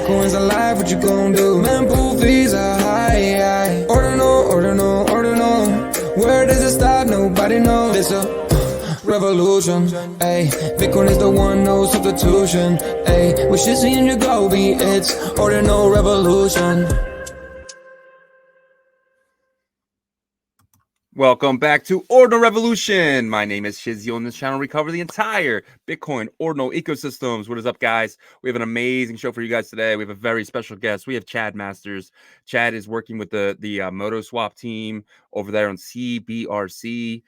Bitcoin's alive, what you gon' do? Mempool fees are high. Ordinal. Where does it stop? Nobody knows. It's a revolution. Ay, Bitcoin is the one, no substitution. Ay, with Shizzy and Yagobi, it's Ordinal Revolution. Welcome back to Ordinal Revolution. My name is Shizzy. On this channel, we cover the entire Bitcoin Ordinal Ecosystems. What is up, guys? We have an amazing show for you guys today. We have a very special guest. We have Chad Masters. Chad is working with the Moto Swap team over there on CBRC.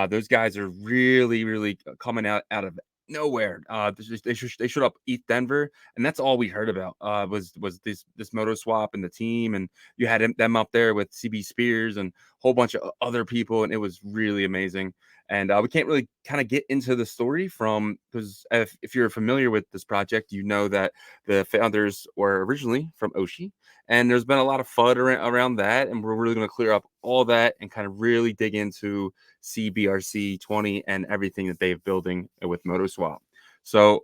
Those guys are really coming out of nowhere. They showed up Denver, and that's all we heard about. Was this Moto Swap and the team, and you had them up there with CB Spears and whole bunch of other people, and it was really amazing. And we can't really kind of get into the story from, because if you're familiar with this project, you know that the founders were originally from Oshi, and there's been a lot of FUD around that, and we're really going to clear up all that and kind of really dig into CBRC20 and everything that they've building with Moto Swap. So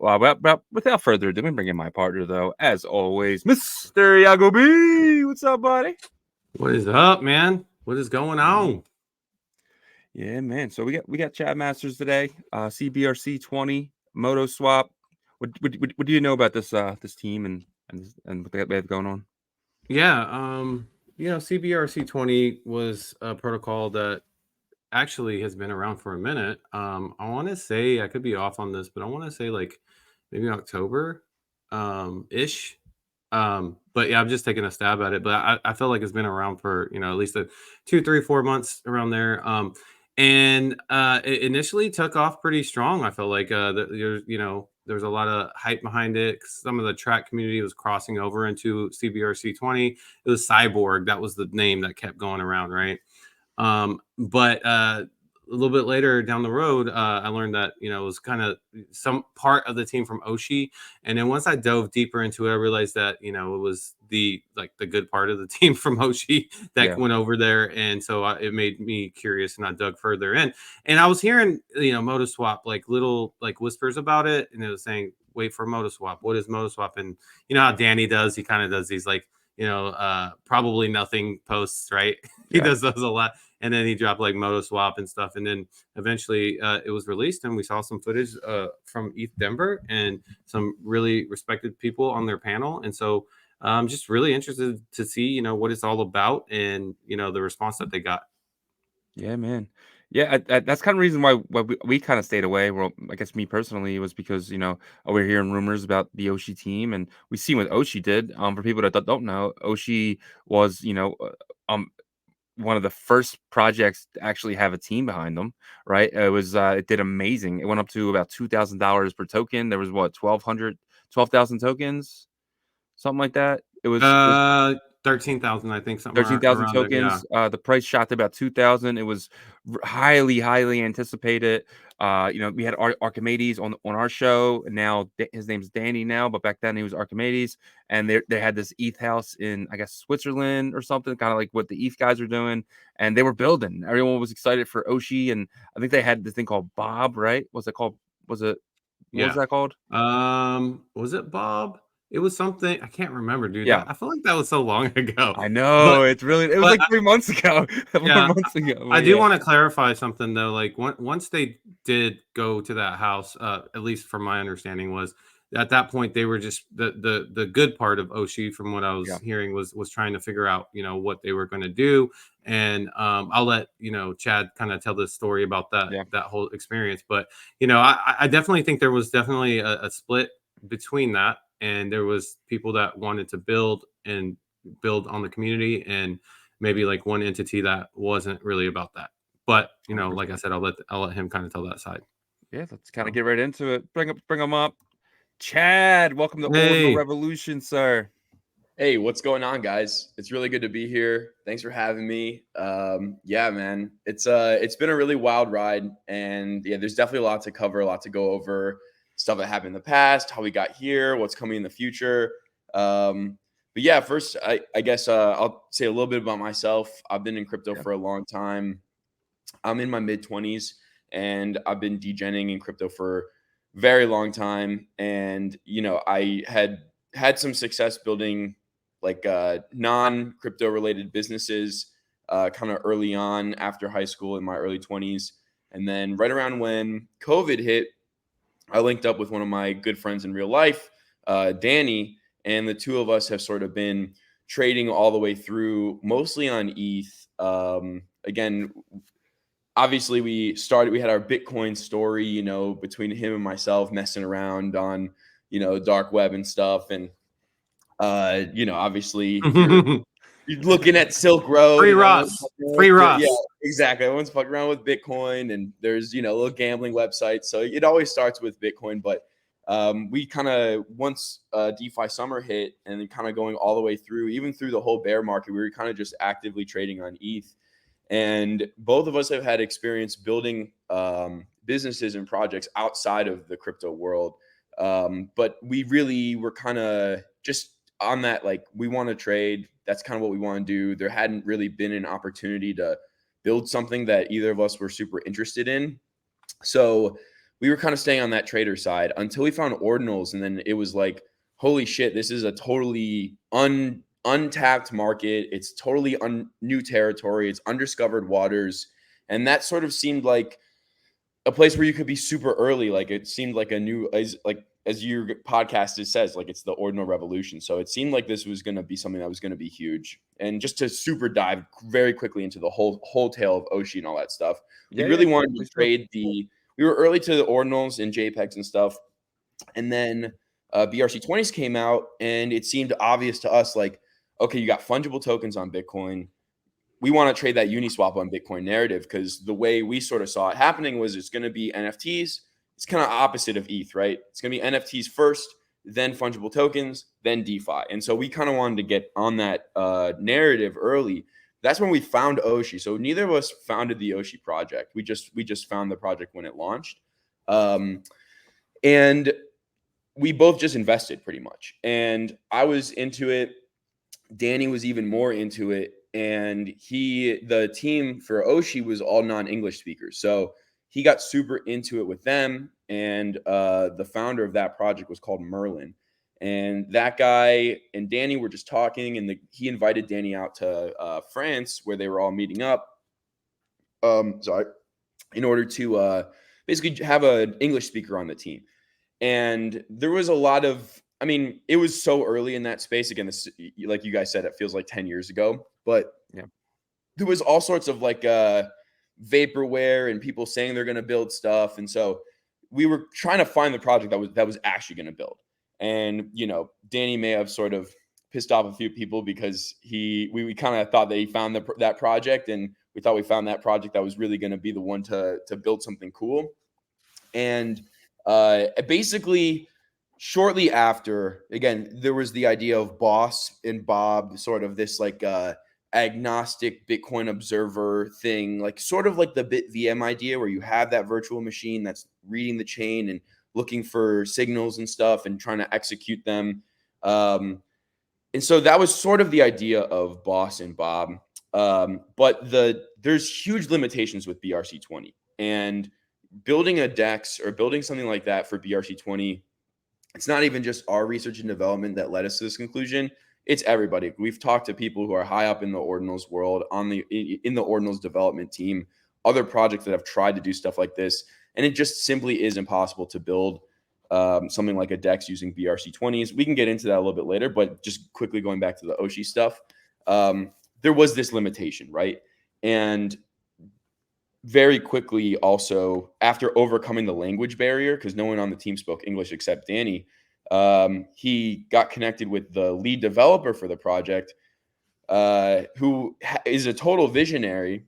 without further ado, let me bring in my partner, though, as always, Mr. Yagobi. What's up, buddy? What is up, man? What is going on? Yeah, man. So we got Chad Masters today. CBRC20 Moto Swap. What do you know about this this team and what they have going on? Yeah, CBRC20 was a protocol that actually has been around for a minute. I want to say, I could be off on this, but I want to say like maybe October ish. But yeah, I'm just taking a stab at it. But I feel like it's been around for, at least 2, 3, 4 months around there. And it initially took off pretty strong. I felt like there's a lot of hype behind it. Some of the track community was crossing over into CBRC20. It was Cyborg. That was the name that kept going around, right? But a little bit later down the road, I learned that, it was kind of some part of the team from Oshi. And then once I dove deeper into it, I realized that, it was the good part of the team from Oshi that went over there. And so it made me curious, and I dug further in. And I was hearing, Moto Swap, little whispers about it. And it was saying, wait for Moto Swap. What is Moto Swap? And you know how Danny does? He kind of does these probably nothing posts, right? He does those a lot. And then he dropped Moto Swap and stuff. And then eventually it was released, and we saw some footage from ETH Denver and some really respected people on their panel. And so I'm just really interested to see, what it's all about and, the response that they got. Yeah, man. Yeah, that's kind of the reason why we kind of stayed away. Well, I guess me personally was because, we're hearing rumors about the Oshi team, and we see what Oshi did. For people that don't know, Oshi was, one of the first projects to actually have a team behind them, right? It did amazing. It went up to about $2,000 per token. There was 12,000 tokens, something like that. It was 13,000, I think, something 13,000 tokens. There, yeah. The price shot to about 2,000. It was highly anticipated. We had Archimedes on our show, and now his name's Danny now, but back then he was Archimedes, and they had this ETH house in, I guess, Switzerland or something, kind of like what the ETH guys are doing, and they were building. Everyone was excited for Oshi, and I think they had this thing called Bob, right? What's it called? What was that called? Was it Bob? It was something, I can't remember, dude. Yeah. I feel like that was so long ago. I know. It was like 3 months ago. 4 months ago. I do want to clarify something, though. Once they did go to that house, at least from my understanding, was at that point they were just the good part of Oshi, from what I was hearing, was trying to figure out, what they were going to do. And I'll let Chad kind of tell the story about that whole experience. But I definitely think there was definitely a split between that. And there was people that wanted to build on the community, and maybe one entity that wasn't really about that. But like I said, I'll let him kind of tell that side. Yeah, let's kind of get right into it. Bring him up. Chad, welcome to Ordinal Revolution, sir. Hey, what's going on, guys? It's really good to be here. Thanks for having me. Yeah, man, it's been a really wild ride, and there's definitely a lot to cover, a lot to go over. Stuff that happened in the past, how we got here, what's coming in the future. But yeah, first, I guess I'll say a little bit about myself. I've been in crypto for a long time. I'm in my mid-20s, and I've been degenning in crypto for a very long time. And, I had had some success building like non-crypto related businesses kind of early on after high school in my early 20s. And then right around when COVID hit, I linked up with one of my good friends in real life, Danny, and the two of us have sort of been trading all the way through, mostly on ETH. Again, obviously we had our Bitcoin story, you know, between him and myself messing around on, you know, dark web and stuff. And, you know, obviously you're looking at Silk Road. Free And Ross. Free Ross. yeah, exactly. Everyone's fucking around with Bitcoin, and there's, you know, little gambling websites. So it always starts with Bitcoin. But we kind of, once DeFi summer hit and then kind of going all the way through, even through the whole bear market, we were kind of just actively trading on ETH. And both of us have had experience building businesses and projects outside of the crypto world. But we really were kind of just on that, like, we want to trade. That's kind of what we want to do. There hadn't really been an opportunity to build something that either of us were super interested in. So we were kind of staying on that trader side until we found Ordinals. And then it was like, holy shit, this is a totally untapped market. It's totally new territory. It's undiscovered waters. And that sort of seemed like a place where you could be super early. Like, it seemed like a new, as your podcast says, like, it's the Ordinal Revolution. So it seemed like this was going to be something that was going to be huge. And just to super dive very quickly into the whole tale of Oshi and all that stuff, we really wanted to trade we were early to the Ordinals and JPEGs and stuff. And then BRC20s came out, and it seemed obvious to us, like, okay, you got fungible tokens on Bitcoin. We want to trade that Uniswap on Bitcoin narrative, because the way we sort of saw it happening was it's going to be NFTs. It's kind of opposite of ETH, right? It's going to be NFTs first, then fungible tokens, then DeFi. And so we kind of wanted to get on that narrative early. That's when we found Oshi. So neither of us founded the Oshi project. We just found the project when it launched. And we both just invested pretty much. And I was into it. Danny was even more into it. And the team for Oshi was all non-English speakers. So he got super into it with them. And the founder of that project was called Merlin. And that guy and Danny were just talking, and he invited Danny out to France, where they were all meeting up. In order to basically have an English speaker on the team. And there was a lot of, I mean, it was so early in that space. Again, this, like you guys said, it feels like 10 years ago. But yeah, there was all sorts of like vaporware and people saying they're going to build stuff. And so we were trying to find the project that was actually going to build. And, you know, Danny may have sort of pissed off a few people because we kind of thought that he found that project, and we thought we found that project that was really going to be the one to build something cool. And basically, shortly after, again, there was the idea of Boss and Bob, sort of this like agnostic Bitcoin observer thing, like sort of like the BitVM idea, where you have that virtual machine that's reading the chain and looking for signals and stuff and trying to execute them. And so that was sort of the idea of Boss and Bob. But there's huge limitations with BRC20, and building a DEX or building something like that for BRC20, it's not even just our research and development that led us to this conclusion. It's everybody. We've talked to people who are high up in the Ordinals world, in the Ordinals development team, other projects that have tried to do stuff like this, and it just simply is impossible to build something like a DEX using BRC20s. We can get into that a little bit later, but just quickly going back to the Oshi stuff, there was this limitation, right? And very quickly, also, after overcoming the language barrier, because no one on the team spoke English except Danny, he got connected with the lead developer for the project, who is a total visionary.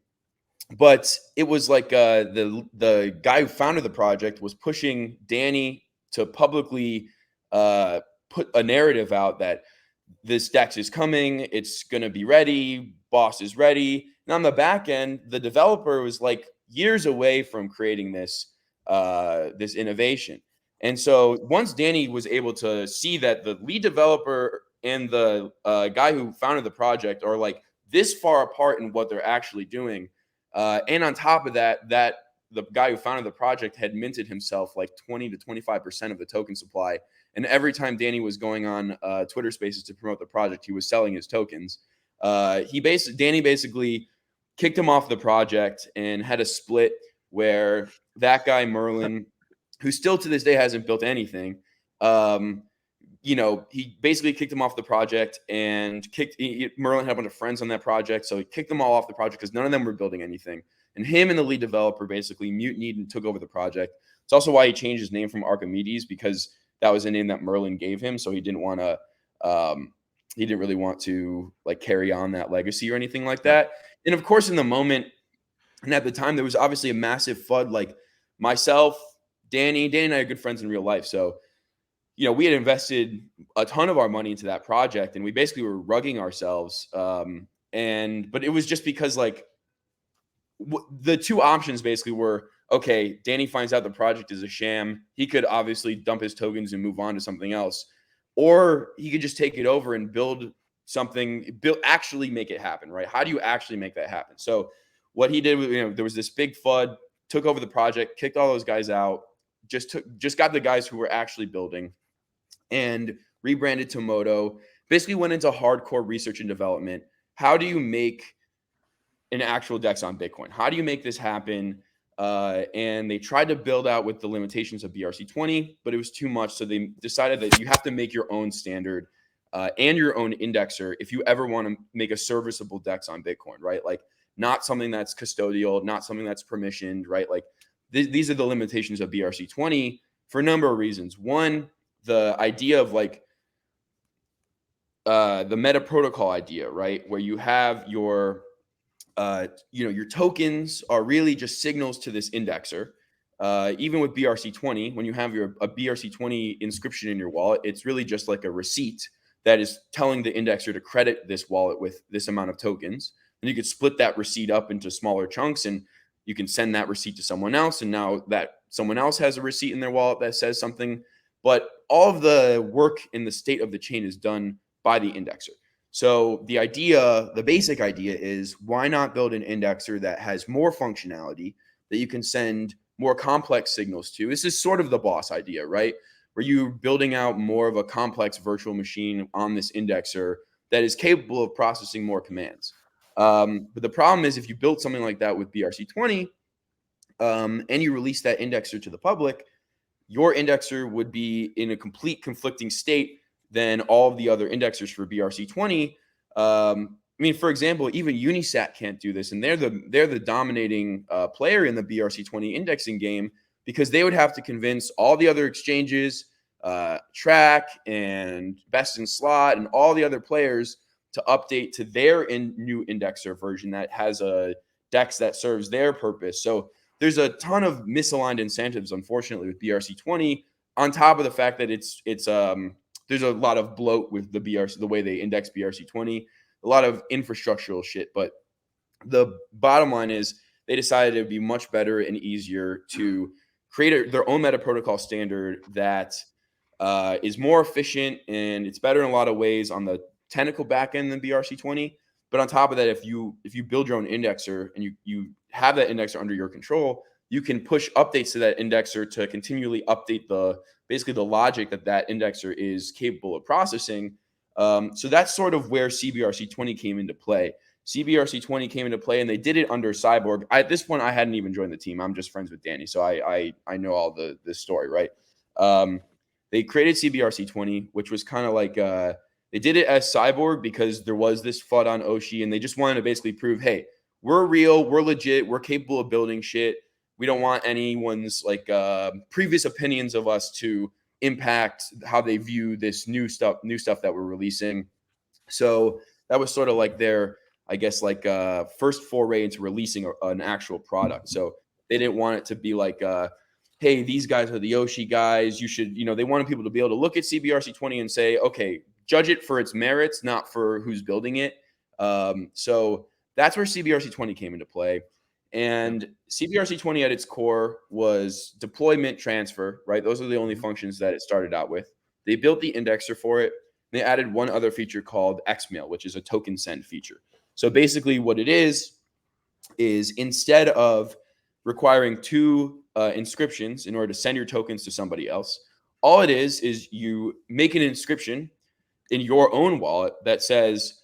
But it was like the guy who founded the project was pushing Danny to publicly put a narrative out that this DEX is coming, it's going to be ready, Boss is ready. And on the back end, the developer was like years away from creating this innovation. And so once Danny was able to see that the lead developer and the guy who founded the project are like this far apart in what they're actually doing, and on top of that the guy who founded the project had minted himself like 20 to 25% of the token supply. And every time Danny was going on Twitter Spaces to promote the project, he was selling his tokens. Danny basically kicked him off the project and had a split where that guy Merlin, who still to this day hasn't built anything, he basically kicked him off the project, and Merlin had a bunch of friends on that project, so he kicked them all off the project because none of them were building anything. And him and the lead developer basically mutinied and took over the project. It's also why he changed his name from Archimedes, because that was a name that Merlin gave him, so he didn't want to he didn't really want to like carry on that legacy or anything like that. And of course, in the moment and at the time, there was obviously a massive FUD. Like myself, Danny and I are good friends in real life, so we had invested a ton of our money into that project, and we basically were rugging ourselves. But it was just because like the two options basically were, okay, Danny finds out the project is a sham. He could obviously dump his tokens and move on to something else, or he could just take it over and actually make it happen, right? How do you actually make that happen? So what he did was, there was this big FUD, took over the project, kicked all those guys out, just got the guys who were actually building, and rebranded to Moto. Basically went into hardcore research and development. How do you make an actual DEX on Bitcoin? How do you make this happen? And they tried to build out with the limitations of BRC20, but it was too much. So they decided that you have to make your own standard and your own indexer if you ever want to make a serviceable DEX on Bitcoin, right? Like not something that's custodial, not something that's permissioned, right? Like these are the limitations of BRC20 for a number of reasons. One, the idea of like the meta protocol idea, right? Where you have your tokens are really just signals to this indexer. Even with BRC20, when you have a BRC20 inscription in your wallet, it's really just like a receipt that is telling the indexer to credit this wallet with this amount of tokens. And you could split that receipt up into smaller chunks, and you can send that receipt to someone else. And now that someone else has a receipt in their wallet that says something. But all of the work in the state of the chain is done by the indexer. So the basic idea is, why not build an indexer that has more functionality that you can send more complex signals to? This is sort of the boss idea, right? Where you're building out more of a complex virtual machine on this indexer that is capable of processing more commands. But the problem is, if you build something like that with BRC20 and you release that indexer to the public, your indexer would be in a complete conflicting state than all of the other indexers for BRC20. For example, even Uniswap can't do this, and they're the dominating player in the BRC20 indexing game, because they would have to convince all the other exchanges, Track and Best in Slot, and all the other players to update to their new indexer version that has a DEX that serves their purpose. So there's a ton of misaligned incentives, unfortunately, with BRC20. On top of the fact that there's a lot of bloat with the way they index BRC20, a lot of infrastructural shit. But the bottom line is, they decided it would be much better and easier to create their own meta protocol standard that is more efficient, and it's better in a lot of ways on the technical backend than BRC20. But on top of that, if you build your own indexer and you have that indexer under your control, you can push updates to that indexer to continually update basically the logic that indexer is capable of processing. So that's sort of where CBRC20 came into play. CBRC20 came into play, and they did it under Cyborg. At this point, I hadn't even joined the team. I'm just friends with Danny, so I know all this story, right? They created CBRC20, which was kind of like they did it as Cyborg because there was this FUD on Oshi, and they just wanted to basically prove, hey, we're real, we're legit, we're capable of building shit. We don't want anyone's previous opinions of us to impact how they view this new stuff that we're releasing. So that was sort of like their, I guess, first foray into releasing an actual product. So they didn't want it to be like, hey, these guys are the Oshi guys. You should, they wanted people to be able to look at CBRC20 and say, okay, judge it for its merits, not for who's building it. So that's where CBRC20 came into play. And CBRC20 at its core was deployment, transfer, right? Those are the only functions that it started out with. They built the indexer for it. They added one other feature called Xmail, which is a token send feature. So basically what it is instead of requiring two inscriptions in order to send your tokens to somebody else. All it is you make an inscription in your own wallet that says,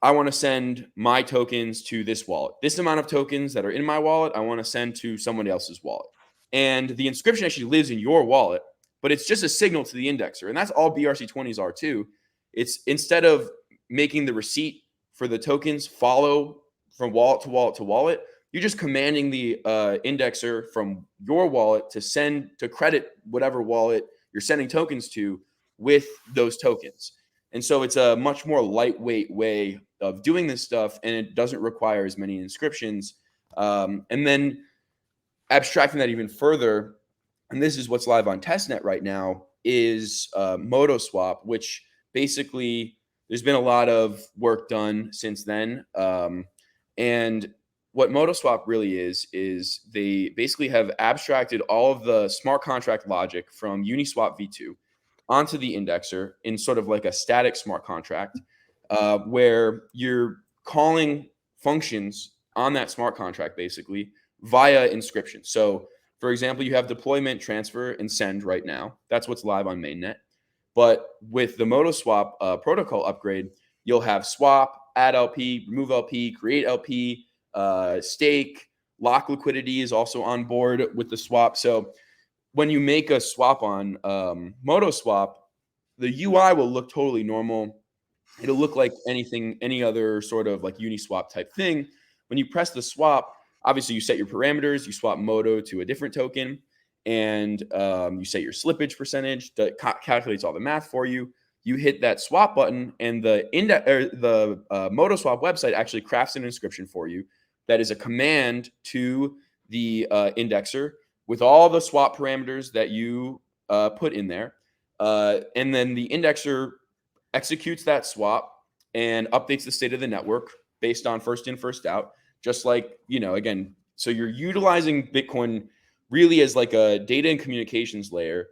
I want to send my tokens to this wallet. This amount of tokens that are in my wallet, I want to send to someone else's wallet. And the inscription actually lives in your wallet, but it's just a signal to the indexer. And that's all BRC20s are too. It's instead of making the receipt for the tokens follow from wallet to wallet to wallet, you're just commanding the indexer from your wallet to credit whatever wallet you're sending tokens to with those tokens. And so it's a much more lightweight way of doing this stuff, and it doesn't require as many inscriptions. And then abstracting that even further, and this is what's live on testnet right now, is Moto Swap, which basically there's been a lot of work done since then. And what Moto Swap really is they basically have abstracted all of the smart contract logic from Uniswap v2 onto the indexer in sort of like a static smart contract, where you're calling functions on that smart contract basically via inscription. So for example, you have deployment, transfer, and send right now. That's what's live on mainnet. But with the Motoswap protocol upgrade, you'll have swap, add LP, remove LP, create LP, stake, lock liquidity is also on board with the swap. So when you make a swap on Motoswap, the UI will look totally normal. It'll look like any other sort of like Uniswap type thing. When you press the swap, obviously you set your parameters, you swap Moto to a different token, and you set your slippage percentage that calculates all the math for you. You hit that swap button, and the Motoswap website actually crafts an inscription for you that is a command to the indexer with all the swap parameters that you put in there. And then the indexer executes that swap and updates the state of the network based on first in, first out. Just like, again, so you're utilizing Bitcoin really as like a data and communications layer,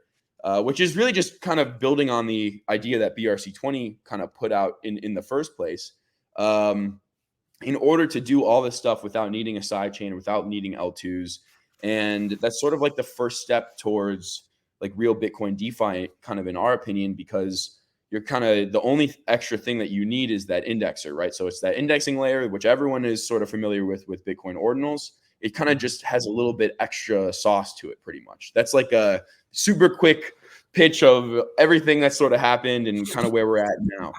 which is really just kind of building on the idea that BRC20 kind of put out in the first place, in order to do all this stuff without needing a sidechain, without needing L2s. And that's sort of like the first step towards like real Bitcoin DeFi, kind of in our opinion, because you're kind of the only extra thing that you need is that indexer, right? So it's that indexing layer, which everyone is sort of familiar with Bitcoin Ordinals. It kind of just has a little bit extra sauce to it, pretty much. That's like a super quick pitch of everything that sort of happened and kind of where we're at now.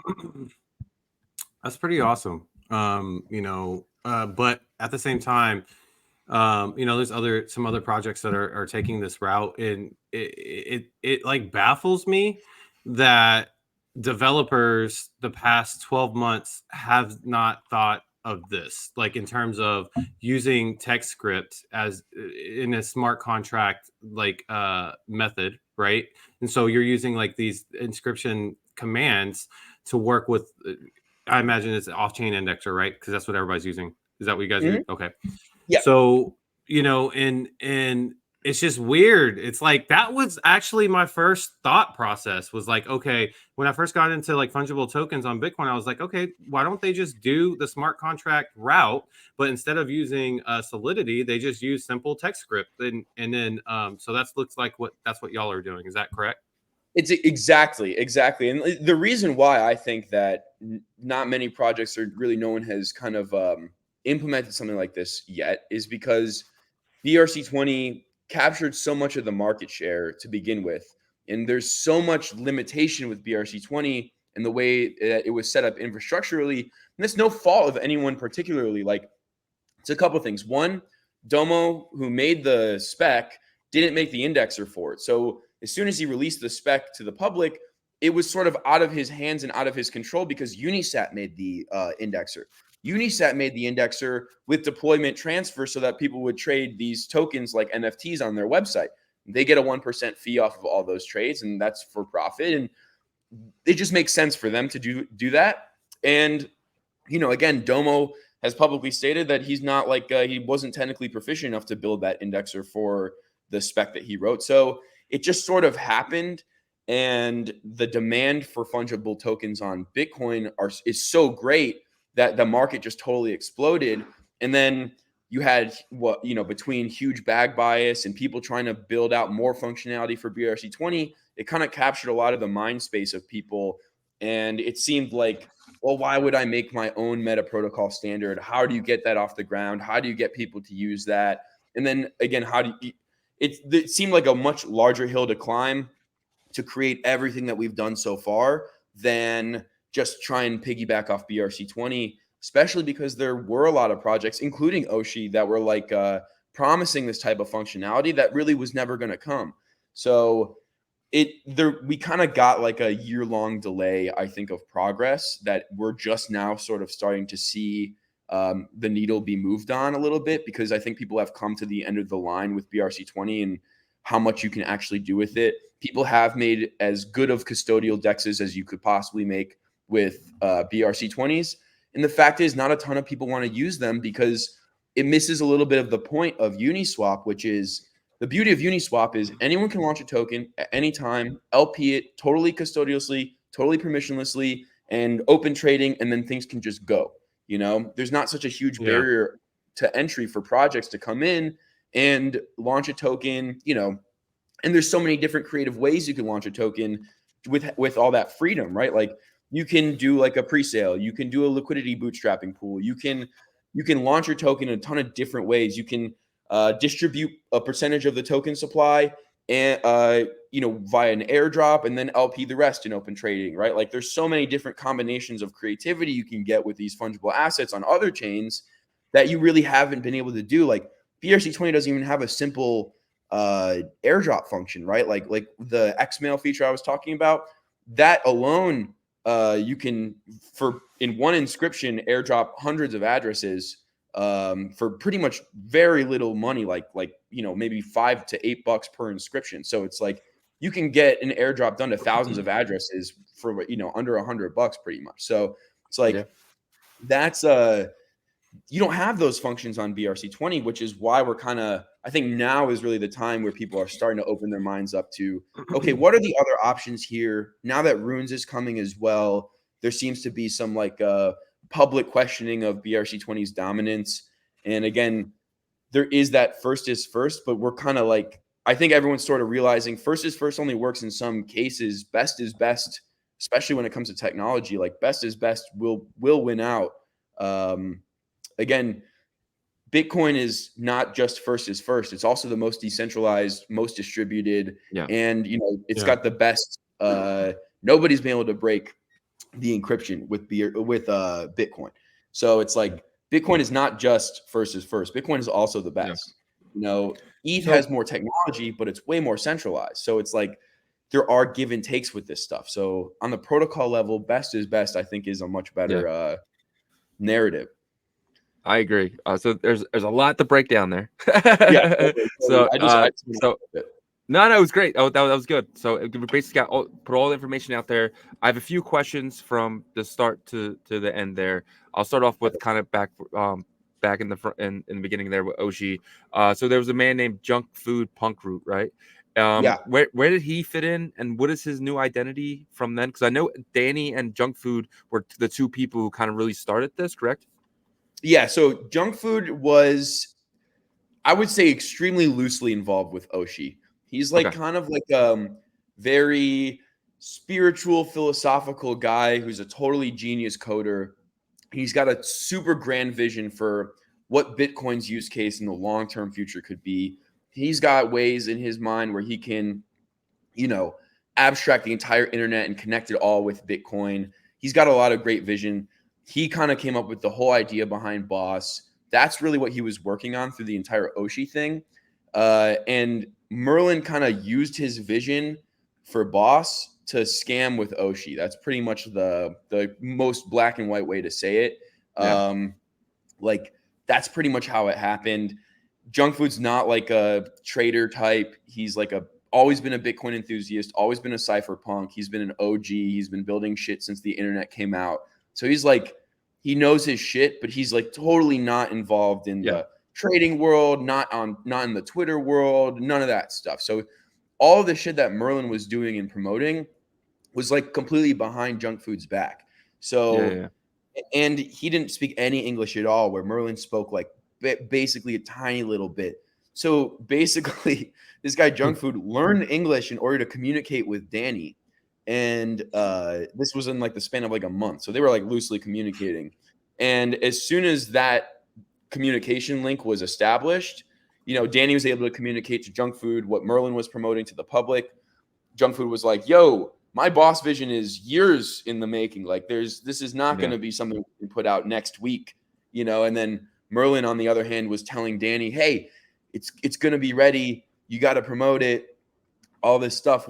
That's pretty awesome. But at the same time, there's some other projects that are taking this route, and it like baffles me that developers the past 12 months have not thought of this, like in terms of using text script as in a smart contract like method, right? And so you're using like these inscription commands to work with, I imagine it's an off-chain indexer, right? Because that's what everybody's using. Is that what you guys use? Okay. Yeah. So, and it's just weird. It's like, that was actually my first thought process was like, okay, when I first got into like fungible tokens on Bitcoin, I was like, okay, why don't they just do the smart contract route? But instead of using Solidity, they just use simple text script. And then, so that looks like that's what y'all are doing. Is that correct? It's exactly. And the reason why I think that not many projects, or really no one has kind of implemented something like this yet, is because BRC20 captured so much of the market share to begin with. And there's so much limitation with BRC20 and the way that it was set up infrastructurally. And that's no fault of anyone particularly. Like, it's a couple of things. One, Domo, who made the spec, didn't make the indexer for it. So as soon as he released the spec to the public, it was sort of out of his hands and out of his control because Uniswap made the indexer. Uniswap made the indexer with deployment transfer so that people would trade these tokens like NFTs on their website. They get a 1% fee off of all those trades, and that's for profit. And it just makes sense for them to do that. And, again, Domo has publicly stated that he's not like, he wasn't technically proficient enough to build that indexer for the spec that he wrote. So it just sort of happened. And the demand for fungible tokens on Bitcoin is so great that the market just totally exploded. And then you had between huge bag bias and people trying to build out more functionality for BRC20, it kind of captured a lot of the mind space of people. And it seemed like, well, why would I make my own meta protocol standard? How do you get that off the ground? How do you get people to use that? And then again, it seemed like a much larger hill to climb to create everything that we've done so far than just try and piggyback off BRC20, especially because there were a lot of projects, including Oshi, that were like promising this type of functionality that really was never going to come. So we kind of got like a year-long delay, I think, of progress that we're just now sort of starting to see the needle be moved on a little bit, because I think people have come to the end of the line with BRC20 and how much you can actually do with it. People have made as good of custodial dexes as you could possibly make with BRC20s. And the fact is, not a ton of people want to use them because it misses a little bit of the point of Uniswap, which is the beauty of Uniswap is anyone can launch a token at any time, LP it totally custodially, totally permissionlessly, and open trading, and then things can just go. There's not such a huge barrier to entry for projects to come in and launch a token, and there's so many different creative ways you can launch a token with all that freedom, right? Like you can do like a pre-sale, you can do a liquidity bootstrapping pool, you can launch your token in a ton of different ways. You can distribute a percentage of the token supply and via an airdrop, and then LP the rest in open trading, right? Like there's so many different combinations of creativity you can get with these fungible assets on other chains that you really haven't been able to do. Like BRC20 doesn't even have a simple airdrop function, right? Like the Xmail feature I was talking about, that alone, you can, in one inscription, airdrop hundreds of addresses for pretty much very little money, like maybe $5 to $8 per inscription. So it's like you can get an airdrop done to thousands of addresses for under $100 pretty much. So it's like that's you don't have those functions on BRC20, which is why we're I think now is really the time where people are starting to open their minds up to, okay, what are the other options here? Now that Runes is coming as well, there seems to be some public questioning of BRC20's dominance. And again, there is that first is first, but we're kind of I think everyone's sort of realizing first is first only works in some cases. Best is best, especially when it comes to technology. Like best is best will win out. Again, Bitcoin is not just first is first. It's also the most decentralized, most distributed, and it's got the best. Nobody's been able to break the encryption with Bitcoin. So it's like Bitcoin is not just first is first. Bitcoin is also the best. ETH has more technology, but it's way more centralized. So it's like there are give and takes with this stuff. So on the protocol level, best is best, I think, is a much better narrative. I agree. So there's a lot to break down there. So no, it was great. Oh, that was good. So we basically put all the information out there. I have a few questions from the start to the end there. I'll start off with kind of back in the front in the beginning there with Oshi. So there was a man named Junk Food Punk Root, right? Where did he fit in, and what is his new identity from then? Because I know Danny and Junk Food were the two people who kind of really started this, correct? Yeah, so Junk Food was, I would say, extremely loosely involved with Oshi. He's kind of very spiritual, philosophical guy who's a totally genius coder. He's got a super grand vision for what Bitcoin's use case in the long-term future could be. He's got ways in his mind where he can, abstract the entire internet and connect it all with Bitcoin. He's got a lot of great vision. He kind of came up with the whole idea behind Boss. That's really what he was working on through the entire Oshi thing. And Merlin kind of used his vision for Boss to scam with Oshi. That's pretty much the most black and white way to say it. That's pretty much how it happened. Junk Food's not like a trader type. He's always been a Bitcoin enthusiast, always been a cypherpunk. He's been an OG. He's been building shit since the internet came out. So he's he knows his shit, but he's totally not involved in the trading world, not in the Twitter world, none of that stuff. So all of the shit that Merlin was doing and promoting was completely behind Junk Food's back. So and he didn't speak any English at all, where Merlin spoke basically a tiny little bit. So basically, this guy Junk Food learned English in order to communicate with Danny, and this was in like the span of like a month. So they were like loosely communicating, and as soon as that communication link was established, Danny was able to communicate to Junk Food what Merlin was promoting to the public. Junk Food was like, "Yo, my boss vision is years in the making. Like, this is not going to be something we can put out next week, And then Merlin, on the other hand, was telling Danny, "Hey, it's going to be ready. You got to promote it." All this stuff.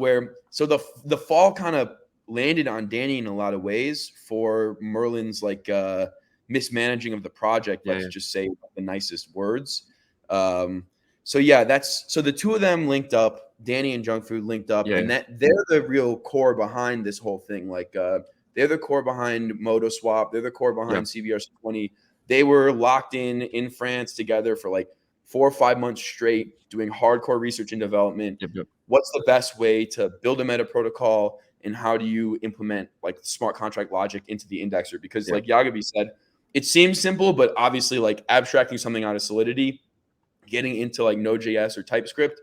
So the fall kind of landed on Danny in a lot of ways for Merlin's like mismanaging of the project. Let's just say the nicest words. So the two of them linked up. Danny and Junk Food linked up, and that they're the real core behind this whole thing. Like they're the core behind Moto Swap. They're the core behind CBRC20. They were locked in France together for like 4 or 5 months straight, doing hardcore research and development. What's the best way to build a meta protocol, and how do you implement like smart contract logic into the indexer? Because like Yagobi said, it seems simple, but obviously like abstracting something out of Solidity, getting into like Node.js or TypeScript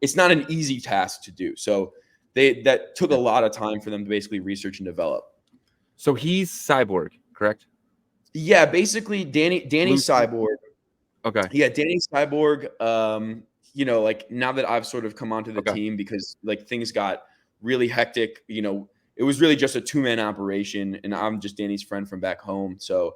it's not an easy task to do. So that took a lot of time for them to basically research and develop. So he's Cyborg, correct? Yeah, basically Danny's Cyborg. Okay. Yeah, Danny's Cyborg. Like now that I've sort of come onto the team, because like things got really hectic, it was really just a 2-man operation, and I'm just Danny's friend from back home. So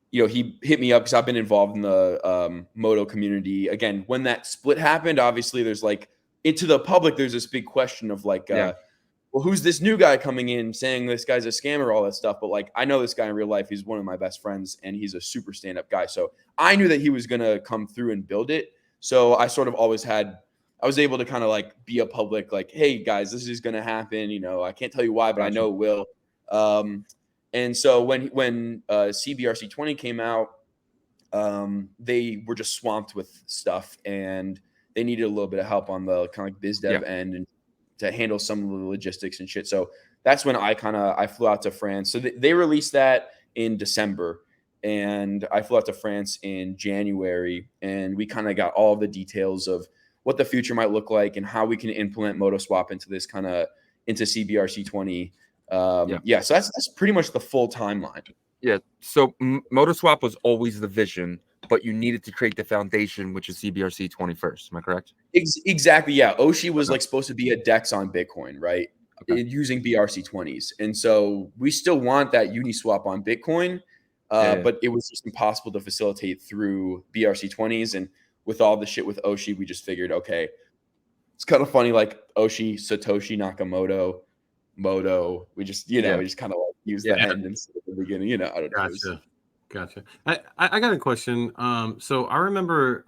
he hit me up because I've been involved in the Moto community. Again, when that split happened, obviously there's like, into the public, there's this big question of like, well, who's this new guy coming in saying this guy's a scammer, all that stuff. But like, I know this guy in real life. He's one of my best friends, and he's a super stand-up guy. So I knew that he was going to come through and build it. So I sort of always I was able to kind of like be a public, like, hey guys, this is going to happen. I can't tell you why, but I know it will. And so when CBRC20 came out, they were just swamped with stuff, and they needed a little bit of help on the kind of like biz dev end, and to handle some of the logistics and shit. So that's when I flew out to France. So they released that in December, and I flew out to France in January, and we kind of got all the details of what the future might look like and how we can implement Moto Swap into CBRC20. So that's pretty much the full timeline. Yeah. So Moto Swap was always the vision, but you needed to create the foundation, which is CBRC20 first. Am I correct? Exactly. Yeah. Oshi was like supposed to be a DEX on Bitcoin, right? Using BRC20s. And so we still want that Uniswap on Bitcoin, but it was just impossible to facilitate through BRC20s. And with all the shit with Oshi, we just figured, okay, it's kind of funny, like Oshi, Satoshi Nakamoto, Moto. We just, we just kind of like use the end instead of the beginning. I don't know. Gotcha. I got a question. So I remember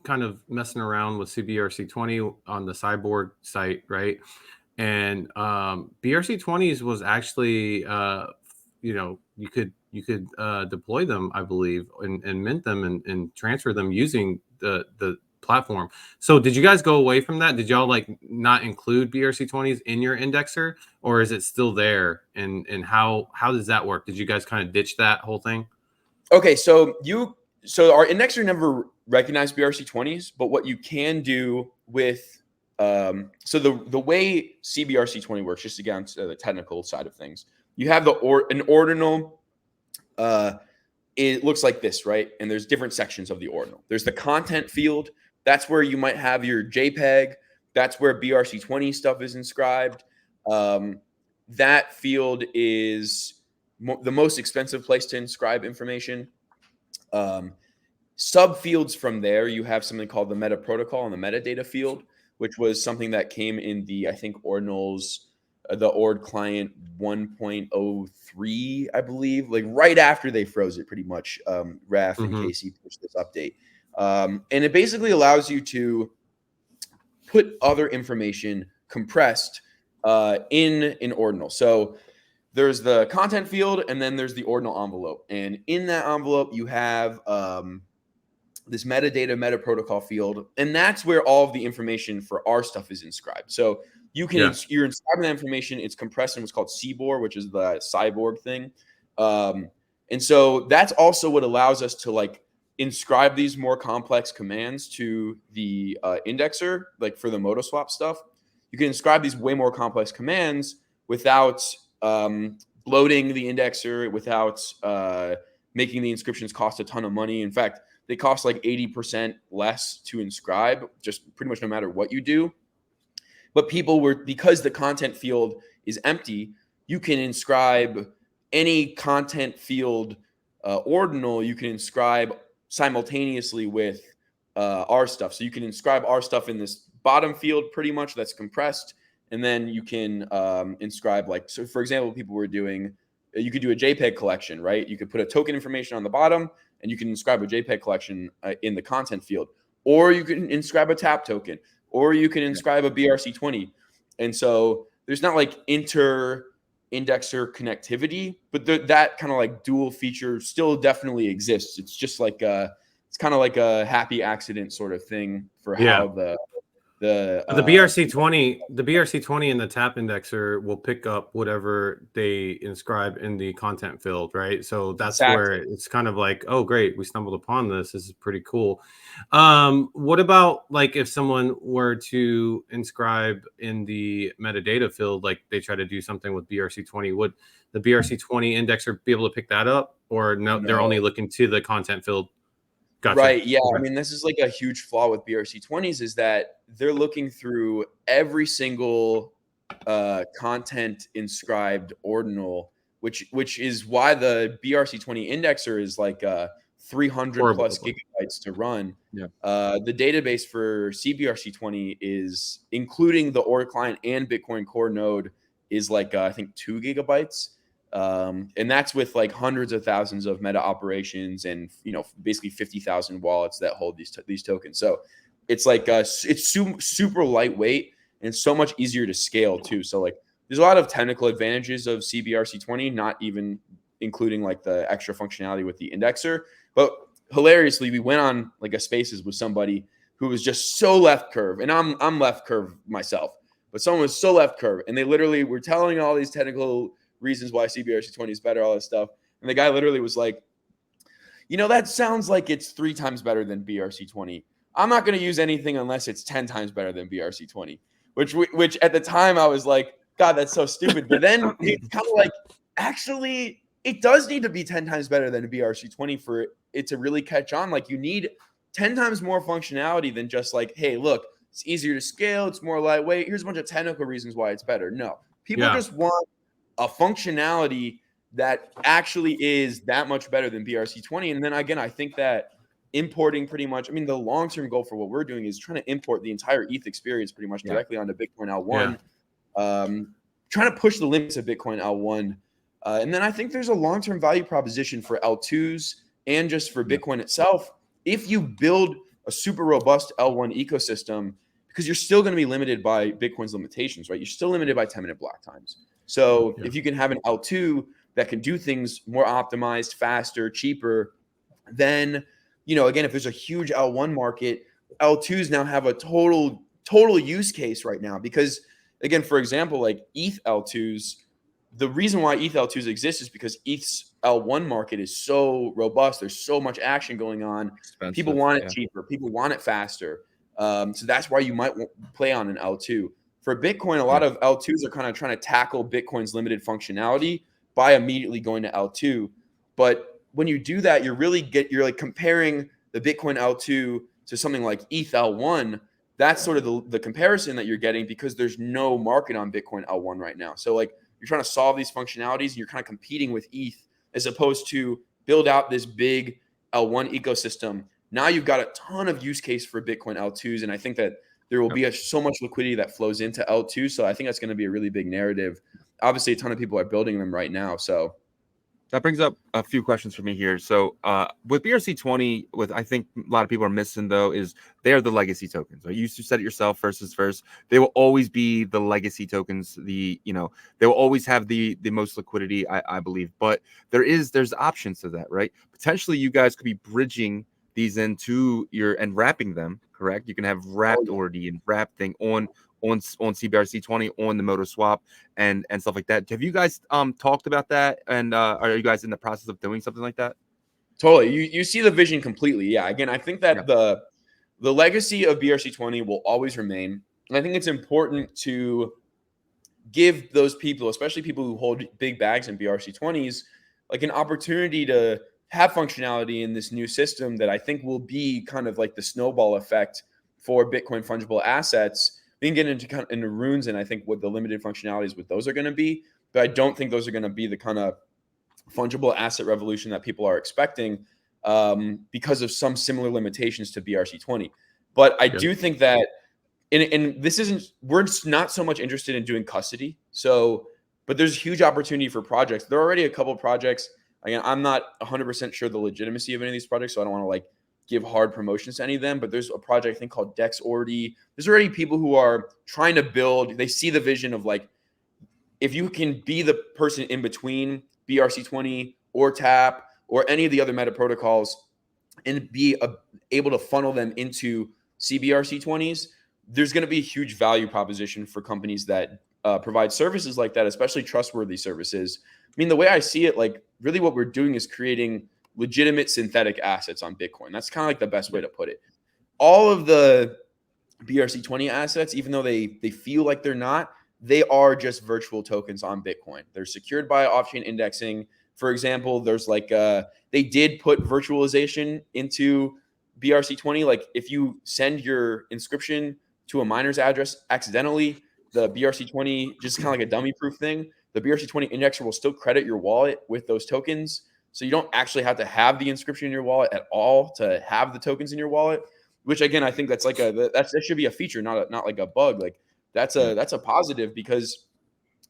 kind of messing around with CBRC20 on the Cyborg site, right? And BRC20s was actually, you could deploy them, I believe, and mint them and transfer them using the platform. So did you guys go away from that? Did y'all like not include BRC20s in your indexer, or is it still there? And how does that work? Did you guys kind of ditch that whole thing? Okay, so our indexer never recognized BRC20s, but what you can do with so the way CBRC20 works, just to get onto the technical side of things, you have an ordinal. It looks like this, right? And there's different sections of the ordinal. There's the content field. That's where you might have your JPEG. That's where BRC20 stuff is inscribed. That field is the most expensive place to inscribe information. Subfields from there, you have something called the meta protocol and the metadata field, which was something that came in the, I think, Ordinals, the Ord client 1.03, I believe, like right after they froze it, pretty much. Raf and Casey pushed this update. And it basically allows you to put other information compressed in Ordinal. So there's the content field, and then there's the Ordinal envelope. And in that envelope, you have this metadata meta protocol field, and that's where all of the information for our stuff is inscribed. So you're inscribing that information. It's compressed in what's called CBOR, which is the cyborg thing. And so that's also what allows us to like inscribe these more complex commands to the indexer, like for the Moto Swap stuff. You can inscribe these way more complex commands without bloating the indexer, without making the inscriptions cost a ton of money. In fact, they cost like 80% less to inscribe, just pretty much no matter what you do. But people were, because the content field is empty, you can inscribe any content field ordinal, you can inscribe simultaneously with our stuff. So you can inscribe our stuff in this bottom field pretty much that's compressed. And then you can inscribe, like, so for example, people were doing, you could do a JPEG collection, right? You could put a token information on the bottom and you can inscribe a JPEG collection in the content field, or you can inscribe a tap token, or you can inscribe a BRC20. And so there's not like inter-indexer connectivity, but that kind of like dual feature still definitely exists. It's just like it's kind of like a happy accident sort of thing for how the BRC20 and the tap indexer will pick up whatever they inscribe in the content field, right? So that's where it's kind of like, oh great, we stumbled upon this. This is pretty cool. What about like if someone were to inscribe in the metadata field, like they try to do something with BRC20, would the BRC20 indexer be able to pick that up, or no. They're only looking to the content field? Gotcha. Right. Yeah. Okay. I mean, this is like a huge flaw with BRC20s is that they're looking through every single content inscribed ordinal, which is why the BRC20 indexer is like 300 plus gigabytes to run. Yeah. The database for CBRC20 is, including the OR client and Bitcoin Core node, is like I think 2 gigabytes. And that's with like hundreds of thousands of meta operations and, you know, basically 50,000 wallets that hold these tokens. So it's like it's super lightweight and so much easier to scale too. So like there's a lot of technical advantages of CBRC20, not even including like the extra functionality with the indexer. But hilariously, we went on like a spaces with somebody who was just so left curve, and I'm left curve myself, but someone was so left curve, and they literally were telling all these technical reasons why CBRC20 is better, all this stuff. And the guy literally was like, you know, that sounds like it's 3 times better than BRC20. I'm not going to use anything unless it's 10 times better than BRC20, which at the time I was like, God, that's so stupid. But then it's kind of like, actually, it does need to be 10 times better than a BRC20 for it to really catch on. Like you need 10 times more functionality than just like, hey, look, it's easier to scale. It's more lightweight. Here's a bunch of technical reasons why it's better. No, people just want a functionality that actually is that much better than BRC20. And then again, I think that importing pretty much, I mean, the long-term goal for what we're doing is trying to import the entire ETH experience pretty much directly onto Bitcoin L1, trying to push the limits of Bitcoin L1. And then I think there's a long-term value proposition for L2s and just for Bitcoin itself. If you build a super robust L1 ecosystem, because you're still going to be limited by Bitcoin's limitations, right? You're still limited by 10-minute block times. So if you can have an L2 that can do things more optimized, faster, cheaper, then, you know, again, if there's a huge L1 market, L2s now have a total use case right now. Because again, for example, like ETH L2s, the reason why ETH L2s exist is because ETH's L1 market is so robust. There's so much action going on. Expensive, people want it cheaper. People want it faster. So that's why you might play on an L2. For Bitcoin, a lot of L2s are kind of trying to tackle Bitcoin's limited functionality by immediately going to L2. But when you do that, you're like comparing the Bitcoin L2 to something like ETH L1. That's sort of the comparison that you're getting because there's no market on Bitcoin L1 right now. So like you're trying to solve these functionalities and you're kind of competing with ETH as opposed to build out this big L1 ecosystem. Now you've got a ton of use case for Bitcoin L2s. And I think that there will be so much liquidity that flows into L2. So I think that's going to be a really big narrative. Obviously, a ton of people are building them right now. So that brings up a few questions for me here. So with BRC20, what I think a lot of people are missing, though, is they're the legacy tokens. So you said it yourself, first is first. They will always be the legacy tokens. They will always have the most liquidity, I believe. But there's options to that, right? Potentially, you guys could be bridging these into and wrapping them, correct? You can have wrapped ordi and wrapped thing on CBRC20 on the Moto Swap and stuff like that. Have you guys talked about that? And are you guys in the process of doing something like that? Totally. You see the vision completely. Yeah. Again, I think that the legacy of BRC20 will always remain. And I think it's important to give those people, especially people who hold big bags in BRC20s, like an opportunity to have functionality in this new system that I think will be kind of like the snowball effect for Bitcoin fungible assets. We can get into runes and I think what the limited functionalities with those are going to be, but I don't think those are going to be the kind of fungible asset revolution that people are expecting because of some similar limitations to BRC20. But I do think that, and this isn't, we're not so much interested in doing custody. So, but there's huge opportunity for projects. There are already a couple of projects. Again, I'm not 100% sure the legitimacy of any of these projects, so I don't want to like give hard promotions to any of them. But there's a project I think called Dex Ordi. There's already people who are trying to build. They see the vision of like, if you can be the person in between BRC20 or TAP or any of the other meta protocols and be able to funnel them into CBRC20s, there's going to be a huge value proposition for companies that provide services like that, especially trustworthy services. I mean, the way I see it, like really what we're doing is creating legitimate synthetic assets on Bitcoin. That's kind of like the best way to put it. All of the BRC20 assets, even though they feel like they're not, they are just virtual tokens on Bitcoin. They're secured by off-chain indexing. For example, there's like they did put virtualization into BRC20. Like if you send your inscription to a miner's address accidentally, the BRC20, just kind of like a dummy proof thing, the BRC20 indexer will still credit your wallet with those tokens. So you don't actually have to have the inscription in your wallet at all to have the tokens in your wallet, which again, I think that's like that should be a feature, not like a bug. Like that's a positive because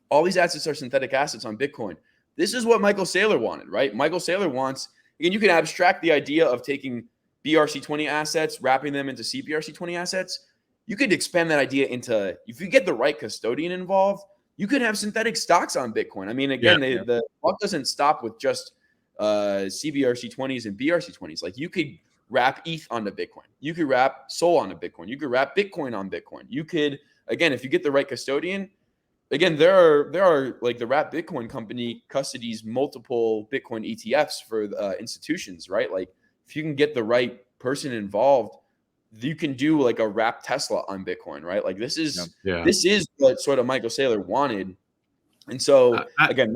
all these assets are synthetic assets on Bitcoin. This is what Michael Saylor wanted, right? Michael Saylor wants, again, you can abstract the idea of taking BRC20 assets, wrapping them into CBRC20 assets. You could expand that idea into, if you get the right custodian involved, you could have synthetic stocks on Bitcoin. I mean, again, the buck doesn't stop with just CBRC20s and BRC20s. Like you could wrap ETH onto Bitcoin. You could wrap Sol onto Bitcoin. You could wrap Bitcoin on Bitcoin. You could, again, if you get the right custodian, again, there are like the Wrap Bitcoin company custodies multiple Bitcoin ETFs for institutions, right? Like if you can get the right person involved, you can do like a Wrap Tesla on Bitcoin, right? Like this is what sort of Michael Saylor wanted. And so again,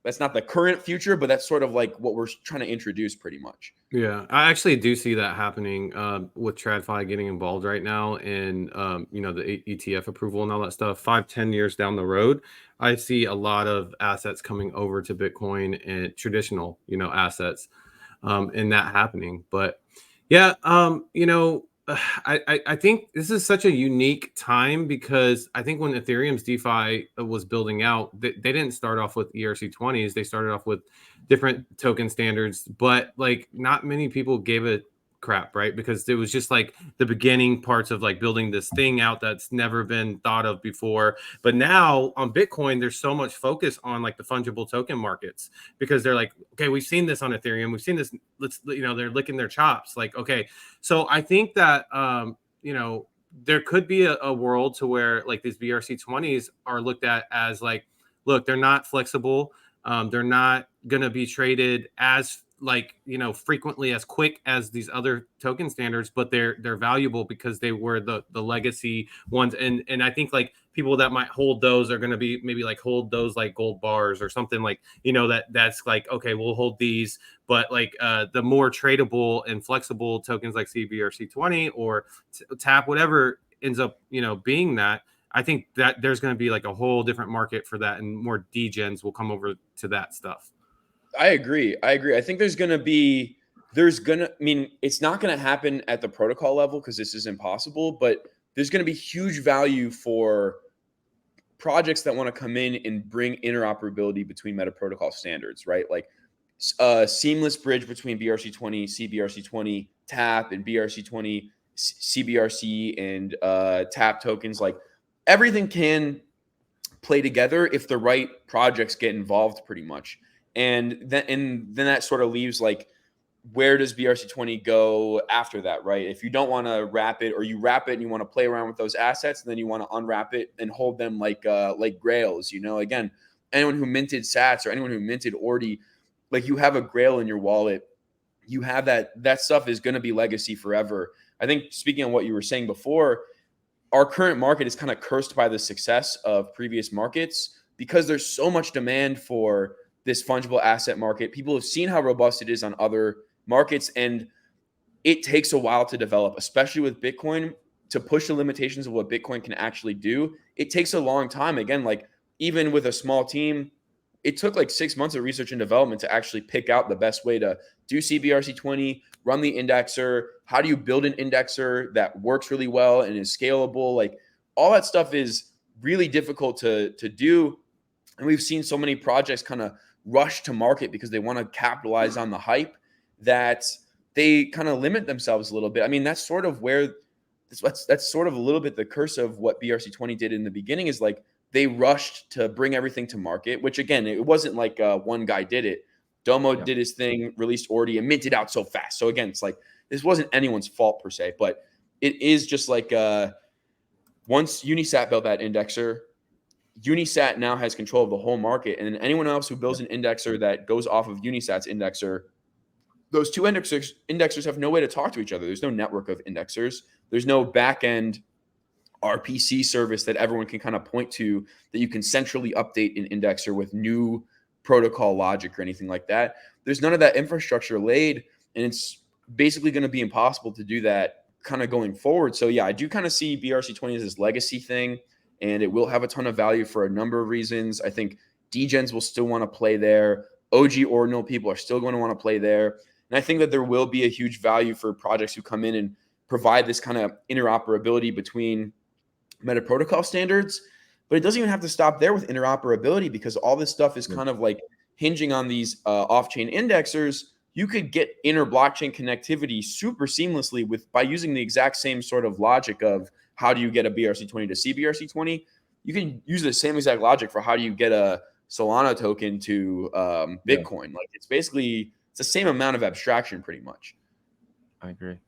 that's not the current future, but that's sort of like what we're trying to introduce pretty much. Yeah, I actually do see that happening with TradFi getting involved right now in the ETF approval and all that stuff. 5-10 years down the road, I see a lot of assets coming over to Bitcoin and traditional assets and that happening. But yeah, I think this is such a unique time because I think when Ethereum's DeFi was building out, they didn't start off with ERC20s. They started off with different token standards, but like not many people gave a crap, right? Because it was just like the beginning parts of like building this thing out that's never been thought of before. But now on Bitcoin, there's so much focus on like the fungible token markets because they're like, okay, we've seen this on Ethereum. We've seen this. They're licking their chops. Like, okay. So I think that, there could be a world to where like these BRC20s are looked at as like, look, they're not flexible. They're not going to be traded as frequently as quick as these other token standards, but they're valuable because they were the legacy ones. And I think like people that might hold those are going to be maybe like hold those like gold bars or something like, that's like, okay, we'll hold these, but like the more tradable and flexible tokens like CBRC20 or TAP, whatever ends up, being that, I think that there's going to be like a whole different market for that and more degens will come over to that stuff. I agree. I think it's not going to happen at the protocol level because this is impossible, but there's going to be huge value for projects that want to come in and bring interoperability between meta protocol standards, right? Like seamless bridge between BRC20, CBRC20, TAP, and BRC20, CBRC, and TAP tokens. Like everything can play together if the right projects get involved pretty much. And then that sort of leaves like where does BRC20 go after that, right? If you don't want to wrap it, or you wrap it and you want to play around with those assets, and then you want to unwrap it and hold them like grails, you know, again, anyone who minted sats or anyone who minted Ordi, like, you have a grail in your wallet. You have that stuff is going to be legacy forever. I think, speaking on what you were saying before, our current market is kind of cursed by the success of previous markets because there's so much demand for this fungible asset market. People have seen how robust it is on other markets, and it takes a while to develop, especially with Bitcoin, to push the limitations of what Bitcoin can actually do. It takes a long time. Again, like, even with a small team, it took like 6 months of research and development to actually pick out the best way to do CBRC20, run the indexer. How do you build an indexer that works really well and is scalable? Like, all that stuff is really difficult to do. And we've seen so many projects kind of rush to market because they want to capitalize on the hype, that they kind of limit themselves a little bit. I mean, that's sort of where that's sort of a little bit the curse of what BRC20 did in the beginning, is like, they rushed to bring everything to market, which, again, it wasn't like one guy did it. Domo did his thing, released Ordi, and minted out so fast. So again, it's like, this wasn't anyone's fault per se, but it is just like, once Uniswap built that indexer, Unisat now has control of the whole market. And then anyone else who builds an indexer that goes off of Unisat's indexer, those two indexers have no way to talk to each other. There's no network of indexers. There's no back end RPC service that everyone can kind of point to, that you can centrally update an indexer with new protocol logic or anything like that. There's none of that infrastructure laid, and it's basically going to be impossible to do that kind of going forward. So yeah, I do kind of see BRC20 as this legacy thing, and it will have a ton of value for a number of reasons. I think degens will still want to play there. OG Ordinal people are still going to want to play there. And I think that there will be a huge value for projects who come in and provide this kind of interoperability between meta protocol standards. But it doesn't even have to stop there with interoperability, because all this stuff is kind of like hinging on these off-chain indexers. You could get inter blockchain connectivity super seamlessly by using the exact same sort of logic of how do you get a BRC20 to CBRC20. You can use the same exact logic for how do you get a Solana token to Bitcoin. Like, it's the same amount of abstraction pretty much. I agree.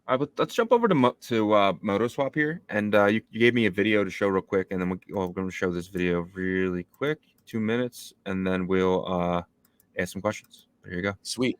All right, but let's jump over to Moto Swap here, and you gave me a video to show real quick, and then we're going to show this video really quick, 2 minutes, and then we'll ask some questions. Here you go. Sweet.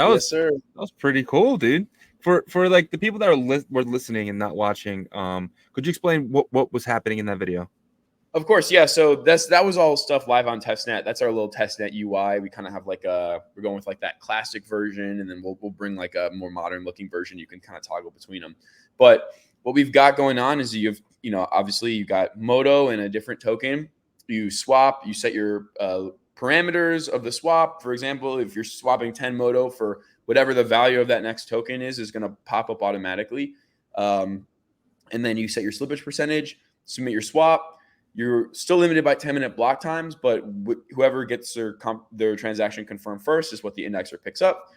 That Yes, was sir. pretty cool, dude. For like the people that were listening and not watching, could you explain what was happening in that video? Of course, yeah. So that was all stuff live on testnet. That's our little testnet UI. We kind of have like we're going with like that classic version, and then we'll bring like a more modern looking version. You can kind of toggle between them. But what we've got going on is obviously you got Moto and a different token. You swap. You set your parameters of the swap. For example, if you're swapping 10 Moto for whatever the value of that next token is going to pop up automatically. And then you set your slippage percentage. Submit your swap. You're still limited by 10-minute block times, but whoever gets their transaction confirmed first is what the indexer picks up.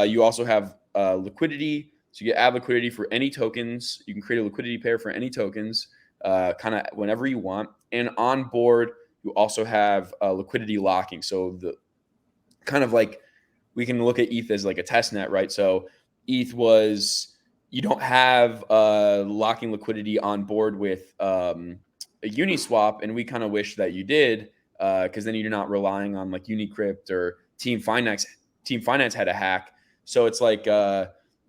You also have liquidity. So you add liquidity for any tokens. You can create a liquidity pair for any tokens kind of whenever you want. And on board, you also have liquidity locking. So the kind of like we can look at ETH as like a test net, right? So ETH you don't have locking liquidity on board with a Uniswap, and we kind of wish that you did, because then you're not relying on like Unicrypt or Team Finance. Team Finance had a hack, so it's like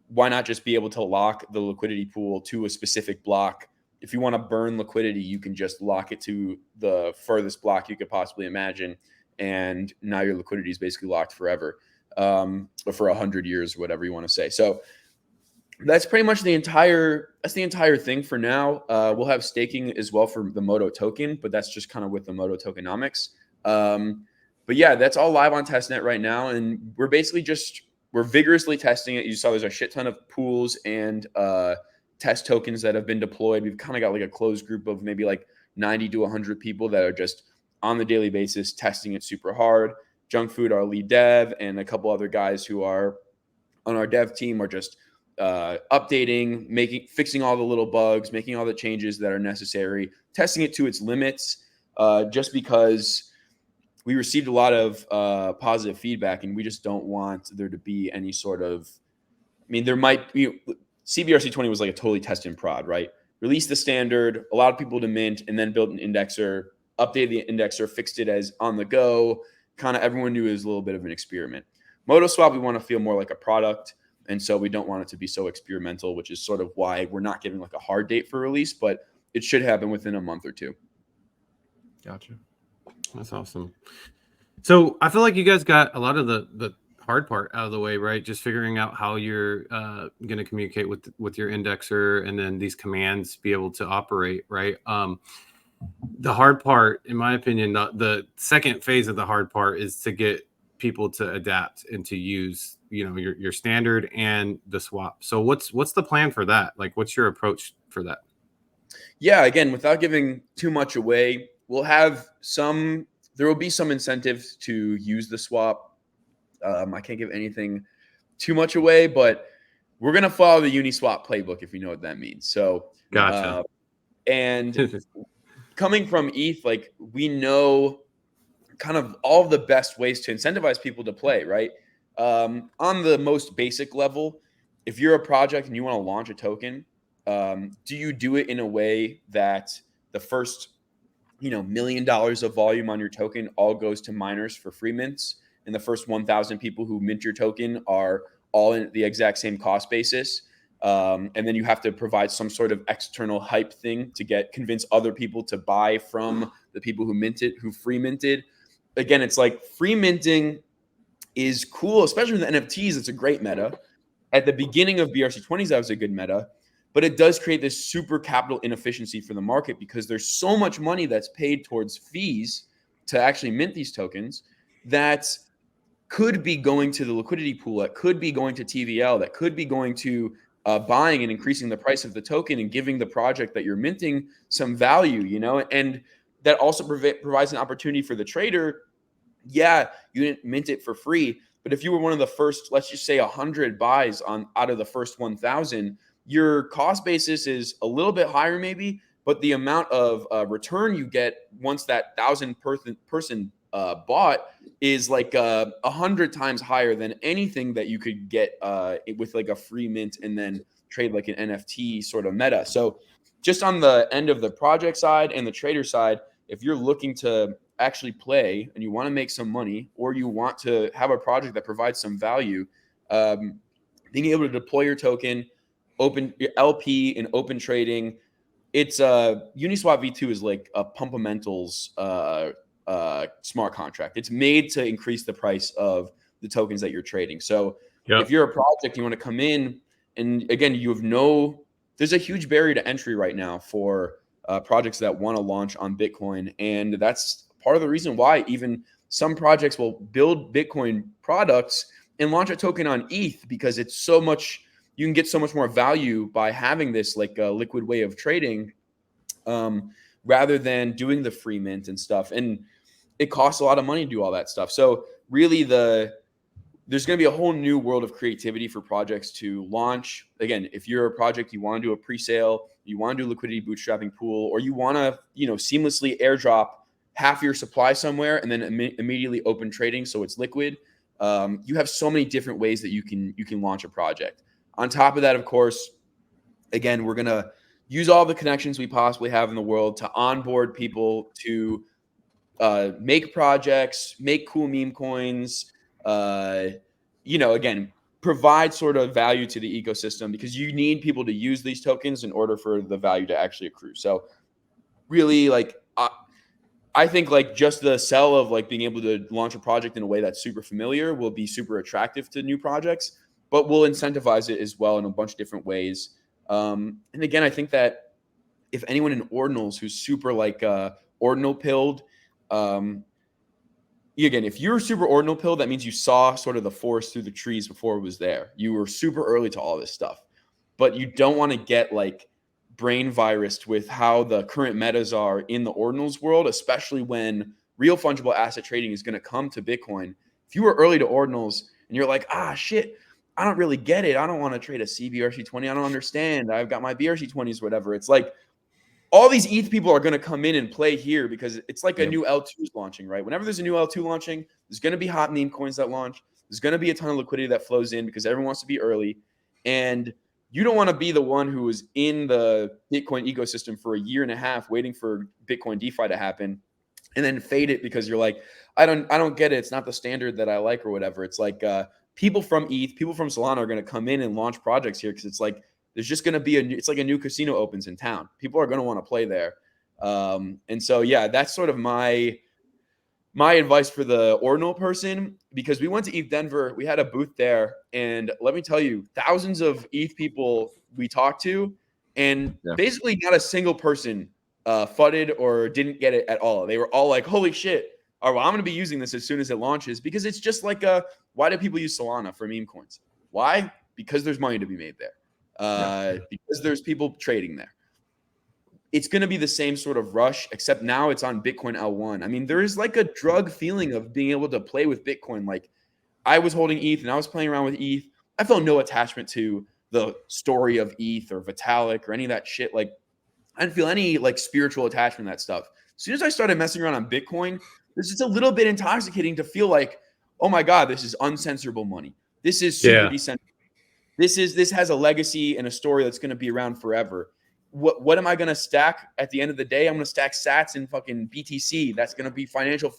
why not just be able to lock the liquidity pool to a specific block? If you want to burn liquidity, you can just lock it to the furthest block you could possibly imagine, and now your liquidity is basically locked forever, or for 100 years, whatever you want to say. So that's pretty much the entire thing for now. We'll have staking as well for the Moto token, but that's just kind of with the Moto tokenomics. But yeah, that's all live on testnet right now, and we're basically we're vigorously testing it. You saw there's a shit ton of pools and test tokens that have been deployed. We've kind of got like a closed group of maybe like 90 to 100 people that are just on the daily basis testing it super hard. Junk Food, our lead dev, and a couple other guys who are on our dev team are just updating, fixing all the little bugs, making all the changes that are necessary, testing it to its limits, just because we received a lot of positive feedback, and we just don't want there to be any sort of, I mean, there might be, CBRC20 was like a totally test and prod, right? Release the standard, allowed people to mint, and then built an indexer, updated the indexer, fixed it as on the go. Kind of everyone knew it was a little bit of an experiment. Motoswap, we want to feel more like a product. And so we don't want it to be so experimental, which is sort of why we're not giving like a hard date for release, but it should happen within a month or two. Gotcha. That's awesome. So I feel like you guys got a lot of the hard part out of the way, right? Just figuring out how you're going to communicate with your indexer, and then these commands be able to operate, right? The hard part, in my opinion, the second phase of the hard part is to get people to adapt and to use, your standard and the swap. So what's the plan for that? Like, what's your approach for that? Yeah, again, without giving too much away, there will be some incentives to use the swap. I can't give anything too much away, but we're going to follow the Uniswap playbook, if you know what that means. So, Gotcha. And coming from ETH, like, we know kind of all of the best ways to incentivize people to play, right? On the most basic level, if you're a project and you want to launch a token, do you do it in a way that the first, $1 million of volume on your token all goes to miners for free mints, and the first 1,000 people who mint your token are all in the exact same cost basis? And then you have to provide some sort of external hype thing to convince other people to buy from the people who free minted. Again, it's like free minting is cool, especially with the NFTs. It's a great meta. At the beginning of BRC20s, that was a good meta, but it does create this super capital inefficiency for the market because there's so much money that's paid towards fees to actually mint these tokens that could be going to the liquidity pool, that could be going to TVL, that could be going to buying and increasing the price of the token and giving the project that you're minting some value, and that also provides an opportunity for the trader. Yeah, you didn't mint it for free, but if you were one of the first, let's just say 100 buys out of the first 1,000, your cost basis is a little bit higher maybe, but the amount of return you get once that 1,000 person bought is like 100 times higher than anything that you could get with like a free mint and then trade like an NFT sort of meta. So just on the end of the project side and the trader side, if you're looking to actually play and you want to make some money, or you want to have a project that provides some value, being able to deploy your token, open your LP in open trading. It's Uniswap v2 is like a Pumpamentals smart contract. It's made to increase the price of the tokens that you're trading. So if you're a project, you want to come in, and again, there's a huge barrier to entry right now for projects that want to launch on Bitcoin. And that's part of the reason why even some projects will build Bitcoin products and launch a token on ETH, because it's so much, you can get so much more value by having this like a liquid way of trading, rather than doing the free mint and stuff. And it costs a lot of money to do all that stuff. So really there's going to be a whole new world of creativity for projects to launch. Again, if you're a project, you want to do a pre-sale, you want to do liquidity bootstrapping pool, or you want to, seamlessly airdrop half your supply somewhere and then immediately open trading so it's liquid. You have so many different ways that you can launch a project. On top of that, of course, again, we're going to use all the connections we possibly have in the world to onboard people to make projects, make cool meme coins, again, provide sort of value to the ecosystem, because you need people to use these tokens in order for the value to actually accrue. So really, like, I think like just the sell of like being able to launch a project in a way that's super familiar will be super attractive to new projects, but we'll incentivize it as well in a bunch of different ways. And again, I think that if anyone in Ordinals who's super like Ordinal pilled, again, if you're super Ordinal pilled, that means you saw sort of the forest through the trees before it was there. You were super early to all this stuff, but you don't want to get like brain virused with how the current metas are in the Ordinals world, especially when real fungible asset trading is going to come to Bitcoin. If you were early to Ordinals and you're like, shit, I don't really get it. I don't want to trade a CBRC20. I don't understand. I've got my BRC20s, whatever. It's like all these ETH people are going to come in and play here because it's like a new L2 is launching, right? Whenever there's a new L2 launching, there's going to be hot meme coins that launch. There's going to be a ton of liquidity that flows in because everyone wants to be early. And you don't want to be the one who is in the Bitcoin ecosystem for a year and a half waiting for Bitcoin DeFi to happen and then fade it because you're like, I don't get it. It's not the standard that I like or whatever. It's like people from ETH, people from Solana are going to come in and launch projects here because it's like there's just going to be it's like a new casino opens in town. People are going to want to play there. And so, yeah, that's sort of my advice for the Ordinal person, because we went to ETH Denver, we had a booth there, and let me tell you, thousands of ETH people we talked to, and basically not a single person fudded or didn't get it at all. They were all like, holy shit, all right, well, I'm going to be using this as soon as it launches, because it's just like why do people use Solana for meme coins? Why? Because there's money to be made there. Because there's people trading there. It's going to be the same sort of rush, except now it's on Bitcoin L1. I mean, there is like a drug feeling of being able to play with Bitcoin. Like I was holding ETH and I was playing around with ETH. I felt no attachment to the story of ETH or Vitalik or any of that shit. Like I didn't feel any like spiritual attachment to that stuff. As soon as I started messing around on Bitcoin, it's just a little bit intoxicating to feel like, oh my God, this is uncensorable money. This is super decentralized. This has a legacy and a story that's going to be around forever. What am I going to stack at the end of the day? I'm going to stack sats and fucking BTC. That's going to be financial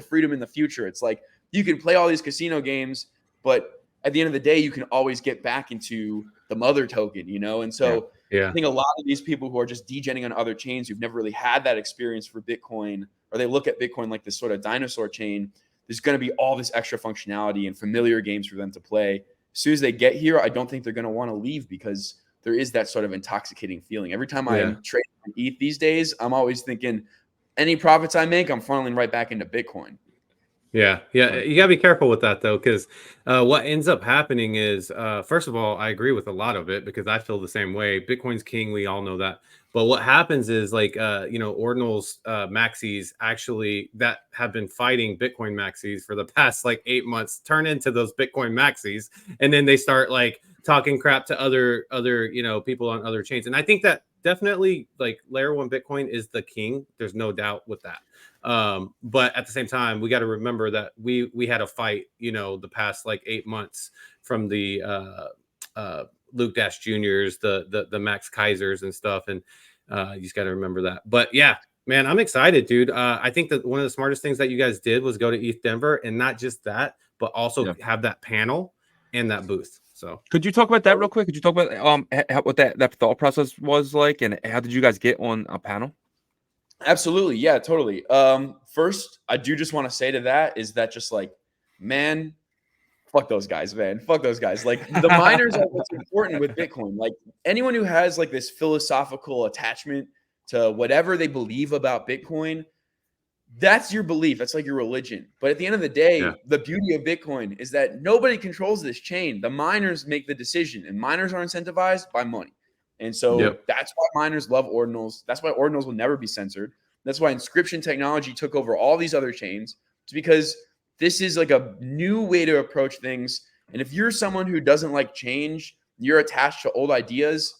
freedom in the future. It's like you can play all these casino games, but at the end of the day, you can always get back into the mother token, you know? And so I think a lot of these people who are just degenning on other chains who've never really had that experience for Bitcoin, or they look at Bitcoin like this sort of dinosaur chain, there's going to be all this extra functionality and familiar games for them to play. As soon as they get here, I don't think they're going to want to leave because there is that sort of intoxicating feeling. Every time I'm trading on ETH these days, I'm always thinking any profits I make, I'm funneling right back into Bitcoin. Yeah. You gotta be careful with that though, because what ends up happening is, first of all, I agree with a lot of it because I feel the same way. Bitcoin's king, we all know that. But what happens is like, Ordinals maxis actually that have been fighting Bitcoin maxis for the past like 8 months turn into those Bitcoin maxis, and then they start like talking crap to other people on other chains. And I think that definitely like layer 1 Bitcoin is the king. There's no doubt with that. But at the same time, we got to remember that we had a fight, the past like 8 months from the Luke Dash Juniors, the Max Kaisers and stuff. And you just got to remember that. But yeah, man, I'm excited, dude. I think that one of the smartest things that you guys did was go to ETH Denver, and not just that, but also have that panel and that boost. So Could you talk about that real quick? Could you talk about what that thought process was like, and how did you guys get on a panel? Absolutely. Yeah, totally. First, I do just want to say to that is that just like, man, fuck those guys, man. Fuck those guys. Like the miners are what's important with Bitcoin. Like anyone who has like this philosophical attachment to whatever they believe about Bitcoin, that's your belief. That's like your religion. But at the end of the day, Yeah. the beauty of Bitcoin is that nobody controls this chain. The miners make the decision, and miners are incentivized by money. And so that's why miners love ordinals. That's why ordinals will never be censored. That's why inscription technology took over all these other chains. It's because this is like a new way to approach things. And if you're someone who doesn't like change, you're attached to old ideas,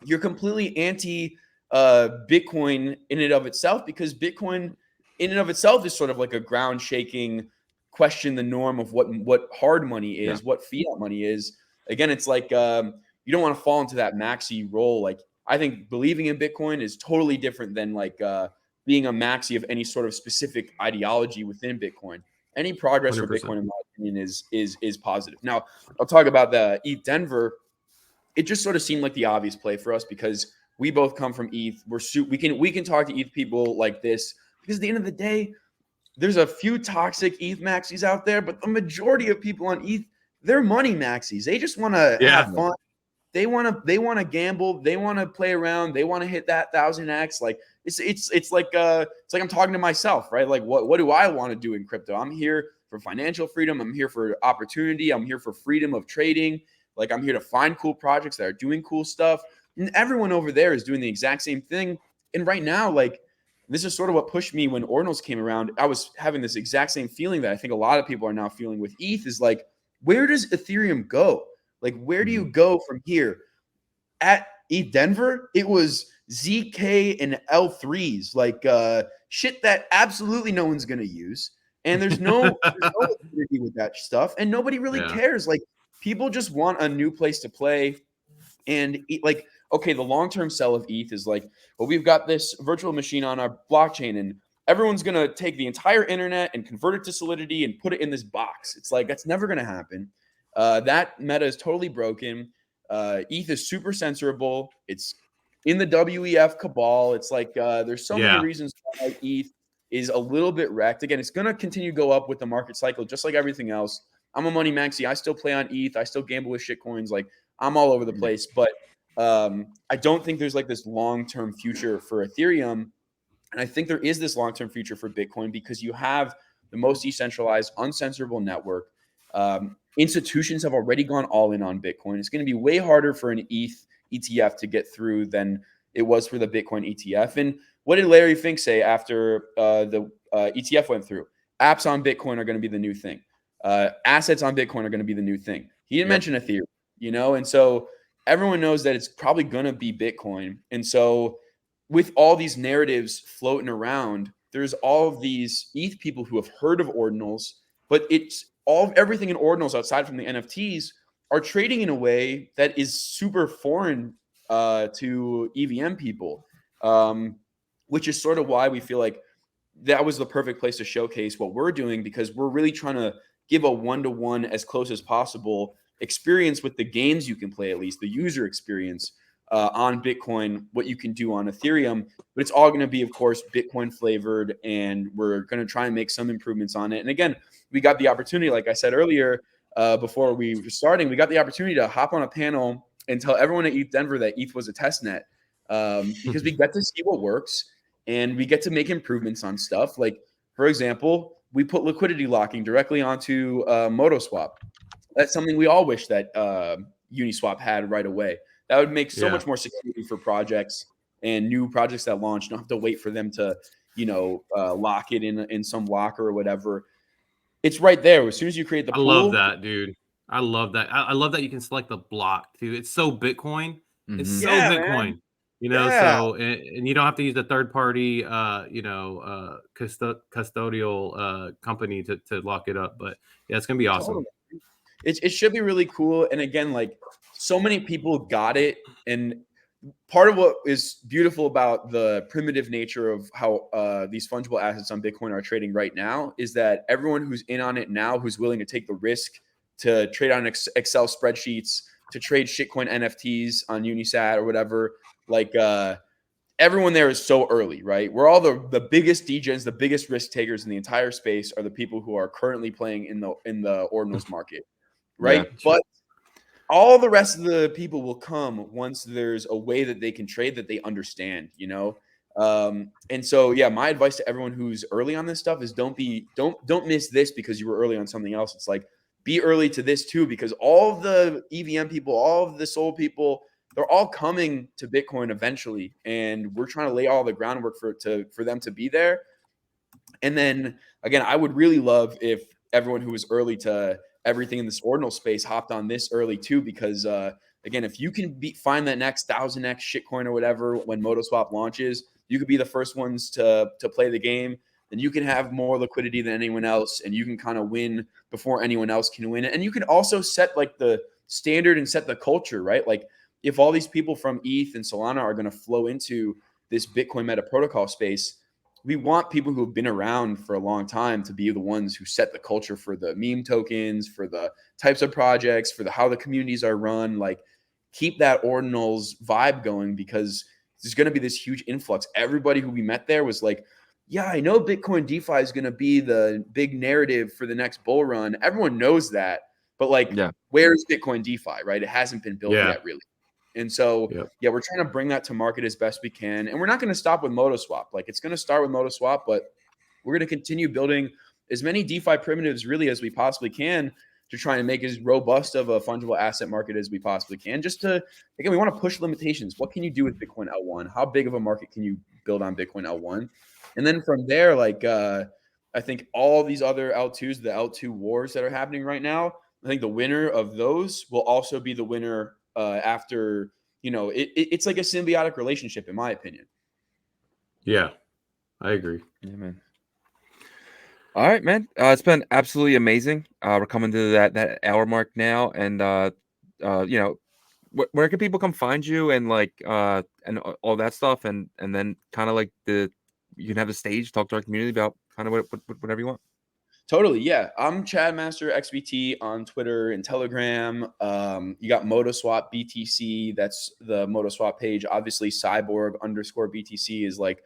you're completely anti Bitcoin in and of itself, because Bitcoin in and of itself is sort of like a ground shaking, question the norm of what hard money is, what fiat money is. Again, it's like you don't want to fall into that maxi role. Like I think believing in Bitcoin is totally different than like being a maxi of any sort of specific ideology within Bitcoin. Any progress 100%. for Bitcoin, in my opinion, is positive. Now, I'll talk about the ETH Denver. It just sort of seemed like the obvious play for us because we both come from ETH. We can talk to ETH people like this because at the end of the day, there's a few toxic ETH maxis out there, but the majority of people on ETH, they're money maxis. They just want to have fun. They want to gamble. They want to play around. They want to hit that 1000x. Like it's like I'm talking to myself, right? Like what do I want to do in crypto? I'm here for financial freedom. I'm here for opportunity. I'm here for freedom of trading. Like I'm here to find cool projects that are doing cool stuff. And everyone over there is doing the exact same thing. And right now, like this is sort of what pushed me when Ordinals came around. I was having this exact same feeling that I think a lot of people are now feeling with ETH is like, where does Ethereum go? Like, where do you go from here? At ETH Denver, it was ZK and L3s, like shit that absolutely no one's going to use. And there's no liquidity with that stuff. And nobody really cares. Like, people just want a new place to play. And like, okay, the long-term sell of ETH is like, well, we've got this virtual machine on our blockchain and everyone's going to take the entire internet and convert it to Solidity and put it in this box. It's like, that's never going to happen. That meta is totally broken. ETH is super censorable. It's in the WEF cabal. It's like there's so many reasons why ETH is a little bit wrecked. Again, it's going to continue to go up with the market cycle, just like everything else. I'm a money maxi. I still play on ETH. I still gamble with shit coins. Like I'm all over the place. But I don't think there's like this long-term future for Ethereum. And I think there is this long-term future for Bitcoin because you have the most decentralized, uncensorable network. Institutions have already gone all in on Bitcoin. It's going to be way harder for an ETH ETF to get through than it was for the Bitcoin ETF. And what did Larry Fink say after the ETF went through? Apps on Bitcoin are going to be the new thing. Assets on Bitcoin are going to be the new thing. He didn't mention Ethereum, you know? And so everyone knows that it's probably going to be Bitcoin. And so with all these narratives floating around, there's all of these ETH people who have heard of ordinals, but it's everything in ordinals outside from the NFTs are trading in a way that is super foreign to EVM people, which is sort of why we feel like that was the perfect place to showcase what we're doing, because we're really trying to give a one-to-one, as close as possible, experience with the games you can play, at least the user experience on Bitcoin, what you can do on Ethereum. But it's all going to be, of course, Bitcoin flavored, and we're going to try and make some improvements on it. And again, we got the opportunity, like I said earlier, before we were starting, we got the opportunity to hop on a panel and tell everyone at ETH Denver that ETH was a test net, because we get to see what works and we get to make improvements on stuff. Like, for example, we put liquidity locking directly onto Moto Swap. That's something we all wish that Uniswap had right away. That would make so much more security for projects and new projects that launch. You don't have to wait for them to, lock it in some locker or whatever. It's right there. As soon as you create the pool. I love that, dude. I love that. I love that you can select the block too. It's so Bitcoin. It's so Bitcoin. Man. So and you don't have to use a third party custodial company to lock it up. But yeah, it's gonna be awesome. Totally. It should be really cool. And again, like, so many people got it. And part of what is beautiful about the primitive nature of how these fungible assets on Bitcoin are trading right now is that everyone who's in on it now, who's willing to take the risk to trade on Excel spreadsheets, to trade shitcoin NFTs on Unisat or whatever. Like everyone there is so early, right? We're all the biggest degens, the biggest risk takers in the entire space are the people who are currently playing in the ordinals market, right? Yeah. But all the rest of the people will come once there's a way that they can trade that they understand, you know? And so, yeah, my advice to everyone who's early on this stuff is don't miss this because you were early on something else. It's like, be early to this too, because all of the EVM people, all of the Sol people, they're all coming to Bitcoin eventually. And we're trying to lay all the groundwork for them to be there. And then again, I would really love if everyone who was early to everything in this ordinal space hopped on this early too, because again, if you can find that next 1000x shitcoin or whatever when Motoswap launches, you could be the first ones to play the game. Then you can have more liquidity than anyone else, and you can kind of win before anyone else can win. And you can also set like the standard and set the culture, right? Like if all these people from ETH and Solana are going to flow into this Bitcoin meta protocol space, we want people who have been around for a long time to be the ones who set the culture for the meme tokens, for the types of projects, for how the communities are run. Like keep that ordinals vibe going, because there's going to be this huge influx. Everybody who we met there was like, yeah, I know Bitcoin DeFi is going to be the big narrative for the next bull run. Everyone knows that, but like, where's Bitcoin DeFi, right? It hasn't been built yet, really. And so, yeah, we're trying to bring that to market as best we can. And we're not going to stop with Motoswap. Like it's going to start with Motoswap, but we're going to continue building as many DeFi primitives really as we possibly can to try and make as robust of a fungible asset market as we possibly can. Just to, again, we want to push limitations. What can you do with Bitcoin L1? How big of a market can you build on Bitcoin L1? And then from there, like I think all these other L2s, the L2 wars that are happening right now, I think the winner of those will also be the winner after, you know, it's like a symbiotic relationship, in my opinion. Yeah, I agree. Yeah, man. All right, man. It's been absolutely amazing. We're coming to that hour mark now, and you know, where can people come find you and like and all that stuff, and then kind of like you can have a stage, talk to our community about kind of whatever you want. Totally, yeah. I'm Chad Master XBT on Twitter and Telegram. You got Motoswap BTC. That's the Motoswap page. Obviously, Cyborg_BTC is like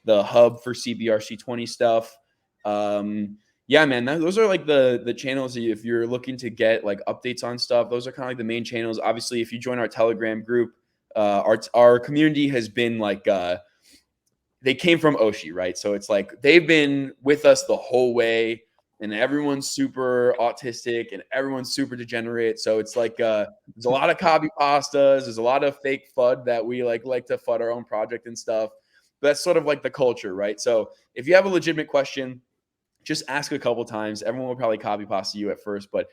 the hub for CBRC20 stuff. Yeah, man. Those are like the channels. If you're looking to get like updates on stuff, those are kind of like the main channels. Obviously, if you join our Telegram group, our community has been like they came from Oshi, right? So it's like they've been with us the whole way. And everyone's super autistic and everyone's super degenerate. So it's like there's a lot of copy pastas. There's a lot of fake FUD that we like to FUD our own project and stuff. But that's sort of like the culture, right? So if you have a legitimate question, just ask a couple times. Everyone will probably copy pasta you at first, but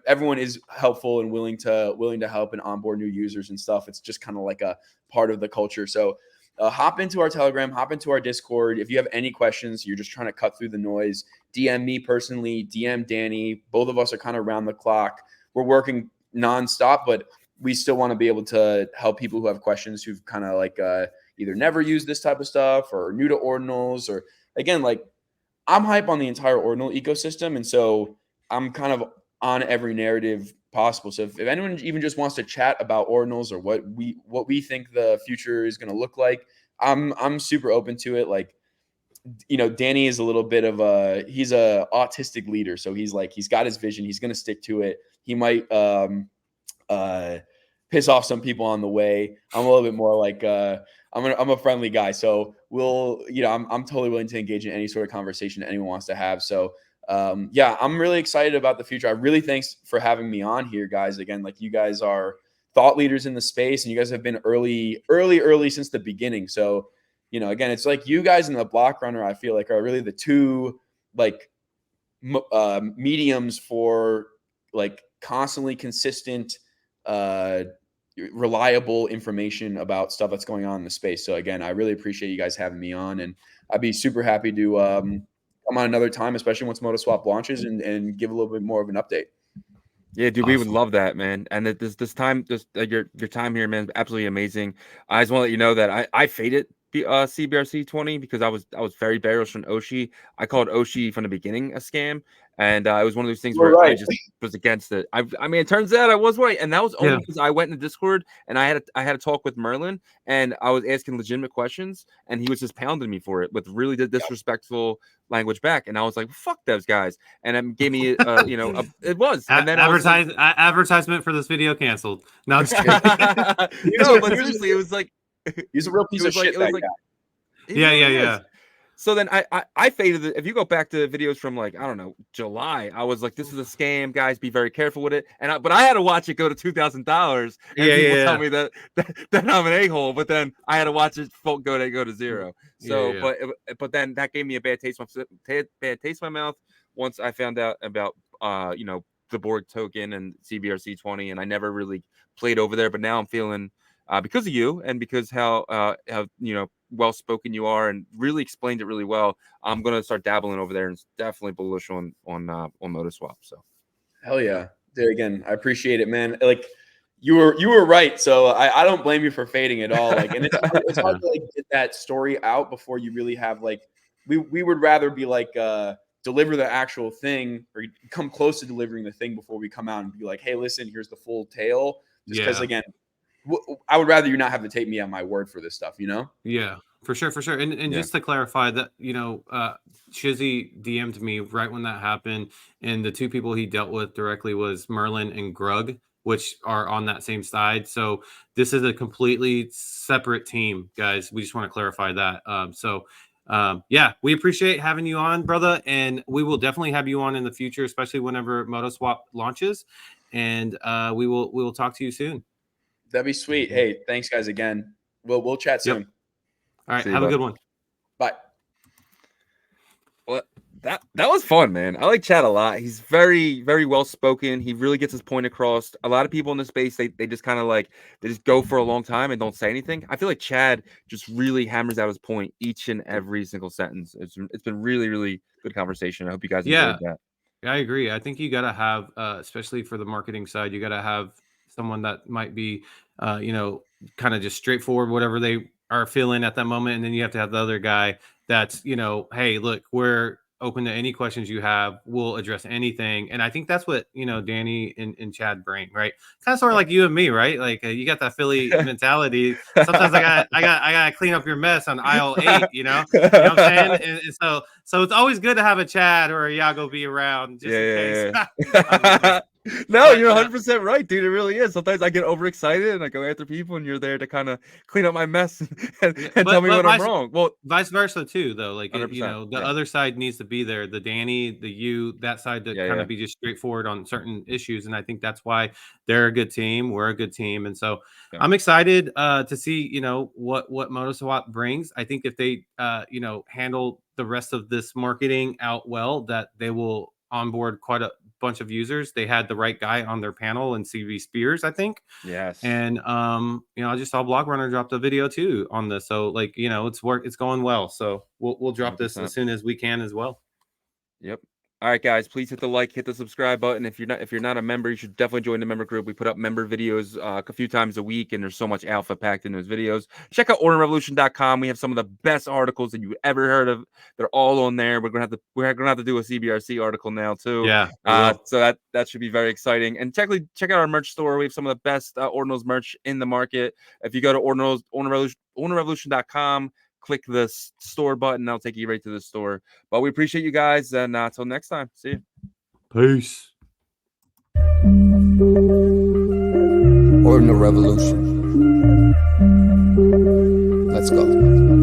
everyone is helpful and willing to help and onboard new users and stuff. It's just kind of like a part of the culture. So hop into our Telegram, hop into our Discord. If you have any questions, you're just trying to cut through the noise, DM me personally, DM Danny. Both of us are kind of around the clock. We're working nonstop, but we still want to be able to help people who have questions who've kind of like either never used this type of stuff or new to ordinals, or again, like I'm hype on the entire ordinal ecosystem. And so I'm kind of on every narrative possible. So if anyone even just wants to chat about ordinals or what we think the future is going to look like, I'm super open to it. Like, you know, Danny is a little bit of he's a autistic leader. So he's got his vision. He's going to stick to it. He might piss off some people on the way. I'm a little bit more like I'm a friendly guy. So I'm totally willing to engage in any sort of conversation anyone wants to have. So yeah, I'm really excited about the future. I really thanks for having me on here, guys. Again, like you guys are thought leaders in the space and you guys have been early since the beginning. So, you know, again, it's like you guys and the Block Runner, I feel like are really the two like mediums for like constantly consistent, reliable information about stuff that's going on in the space. So again, I really appreciate you guys having me on, and I'd be super happy to come on another time, especially once Motoswap launches and give a little bit more of an update. Yeah, dude, we would love that, man. And this time, your time here, man, is absolutely amazing. I just want to let you know that I faded CBRC20 because I was very bearish on Oshi. I called Oshi from the beginning a scam, and it was one of those things where I just was against it. I mean, it turns out I was right, and that was only because I went in the Discord and I had a talk with Merlin, and I was asking legitimate questions, and he was just pounding me for it with really disrespectful language back, and I was like, "Fuck those guys," and it gave me, it was, and then advertisement for this video canceled. No, I'm just kidding. No, but seriously, it was like. He's a real piece of shit. That guy. Yeah. So then I faded it. If you go back to videos from like, I don't know, July, I was like, this is a scam, guys. Be very careful with it. But I had to watch it go to $2,000. And people tell me that I'm an a-hole, but then I had to watch it go to zero. So, but then that gave me a bad taste in my mouth once I found out about the Borg token and CBRC20, and I never really played over there. But now I'm feeling. Because of you and because how well spoken you are and really explained it really well, I'm gonna start dabbling over there and definitely bullish on Moto Swap. So hell yeah, dude, again, I appreciate it, man. Like you were right, so I don't blame you for fading at all. Like, and it's hard to like get that story out before you really have like we would rather be like deliver the actual thing or come close to delivering the thing before we come out and be like, hey, listen, here's the full tale. Just because again. I would rather you not have to take me on my word for this stuff, Yeah, for sure. And just to clarify that, Shizzy DM'd me right when that happened, and the two people he dealt with directly was Merlin and Grug, which are on that same side. So this is a completely separate team, guys. We just want to clarify that. We appreciate having you on, brother, and we will definitely have you on in the future, especially whenever Motoswap launches, and we will talk to you soon. That'd be sweet. Hey, thanks guys again. We'll chat soon. All right, have a good one. Bye. Well, that was fun, man. I like Chad a lot. He's very, very well spoken. He really gets his point across. A lot of people in the space, they just kind of like they just go for a long time and don't say anything. I feel like Chad just really hammers out his point each and every single sentence. It's been really, really good converation. I hope you guys enjoyed that. Yeah, I agree. I think you got to have, especially for the marketing side, you got to have someone that might be, kind of just straightforward, whatever they are feeling at that moment. And then you have to have the other guy that's, hey, look, we're open to any questions you have. We'll address anything. And I think that's what, Danny and Chad bring, right? Kind of sort of like you and me, right? Like you got that Philly mentality. Sometimes I got to clean up your mess on aisle 8, you know what I'm saying? And so it's always good to have a Chad or a Yagobi around just in case. No, you're 100% right, dude. It really is. Sometimes I get overexcited and I go after people, and you're there to kind of clean up my mess and tell me when I'm wrong. Well, vice versa too, though. Like the other side needs to be there. The Danny, the you, that side to kind of be just straightforward on certain issues, and I think that's why they're a good team. We're a good team, and so I'm excited to see what Motoswap brings. I think if they handle the rest of this marketing out well, that they will onboard quite a bunch of users. They had the right guy on their panel and CV Spears, I think. Yes. And I just saw Block Runner drop the video too on this. So it's going well. So we'll drop 100%. This as soon as we can as well. Yep. All right, guys, please hit the like, hit the subscribe button. If you're not a member, you should definitely join the member group. We put up member videos a few times a week, and there's so much alpha packed in those videos. Check out ordinalrevolution.com. We have some of the best articles that you ever heard of. They're all on there. We're gonna have to do a CBRC article now too. Yeah. So that should be very exciting. And check out our merch store. We have some of the best Ordinals merch in the market. If you go to ordinalrevolution.com. Click the store button. That'll take you right to the store. But we appreciate you guys. And until next time, see you. Peace. Ordinal Revolution. Let's go.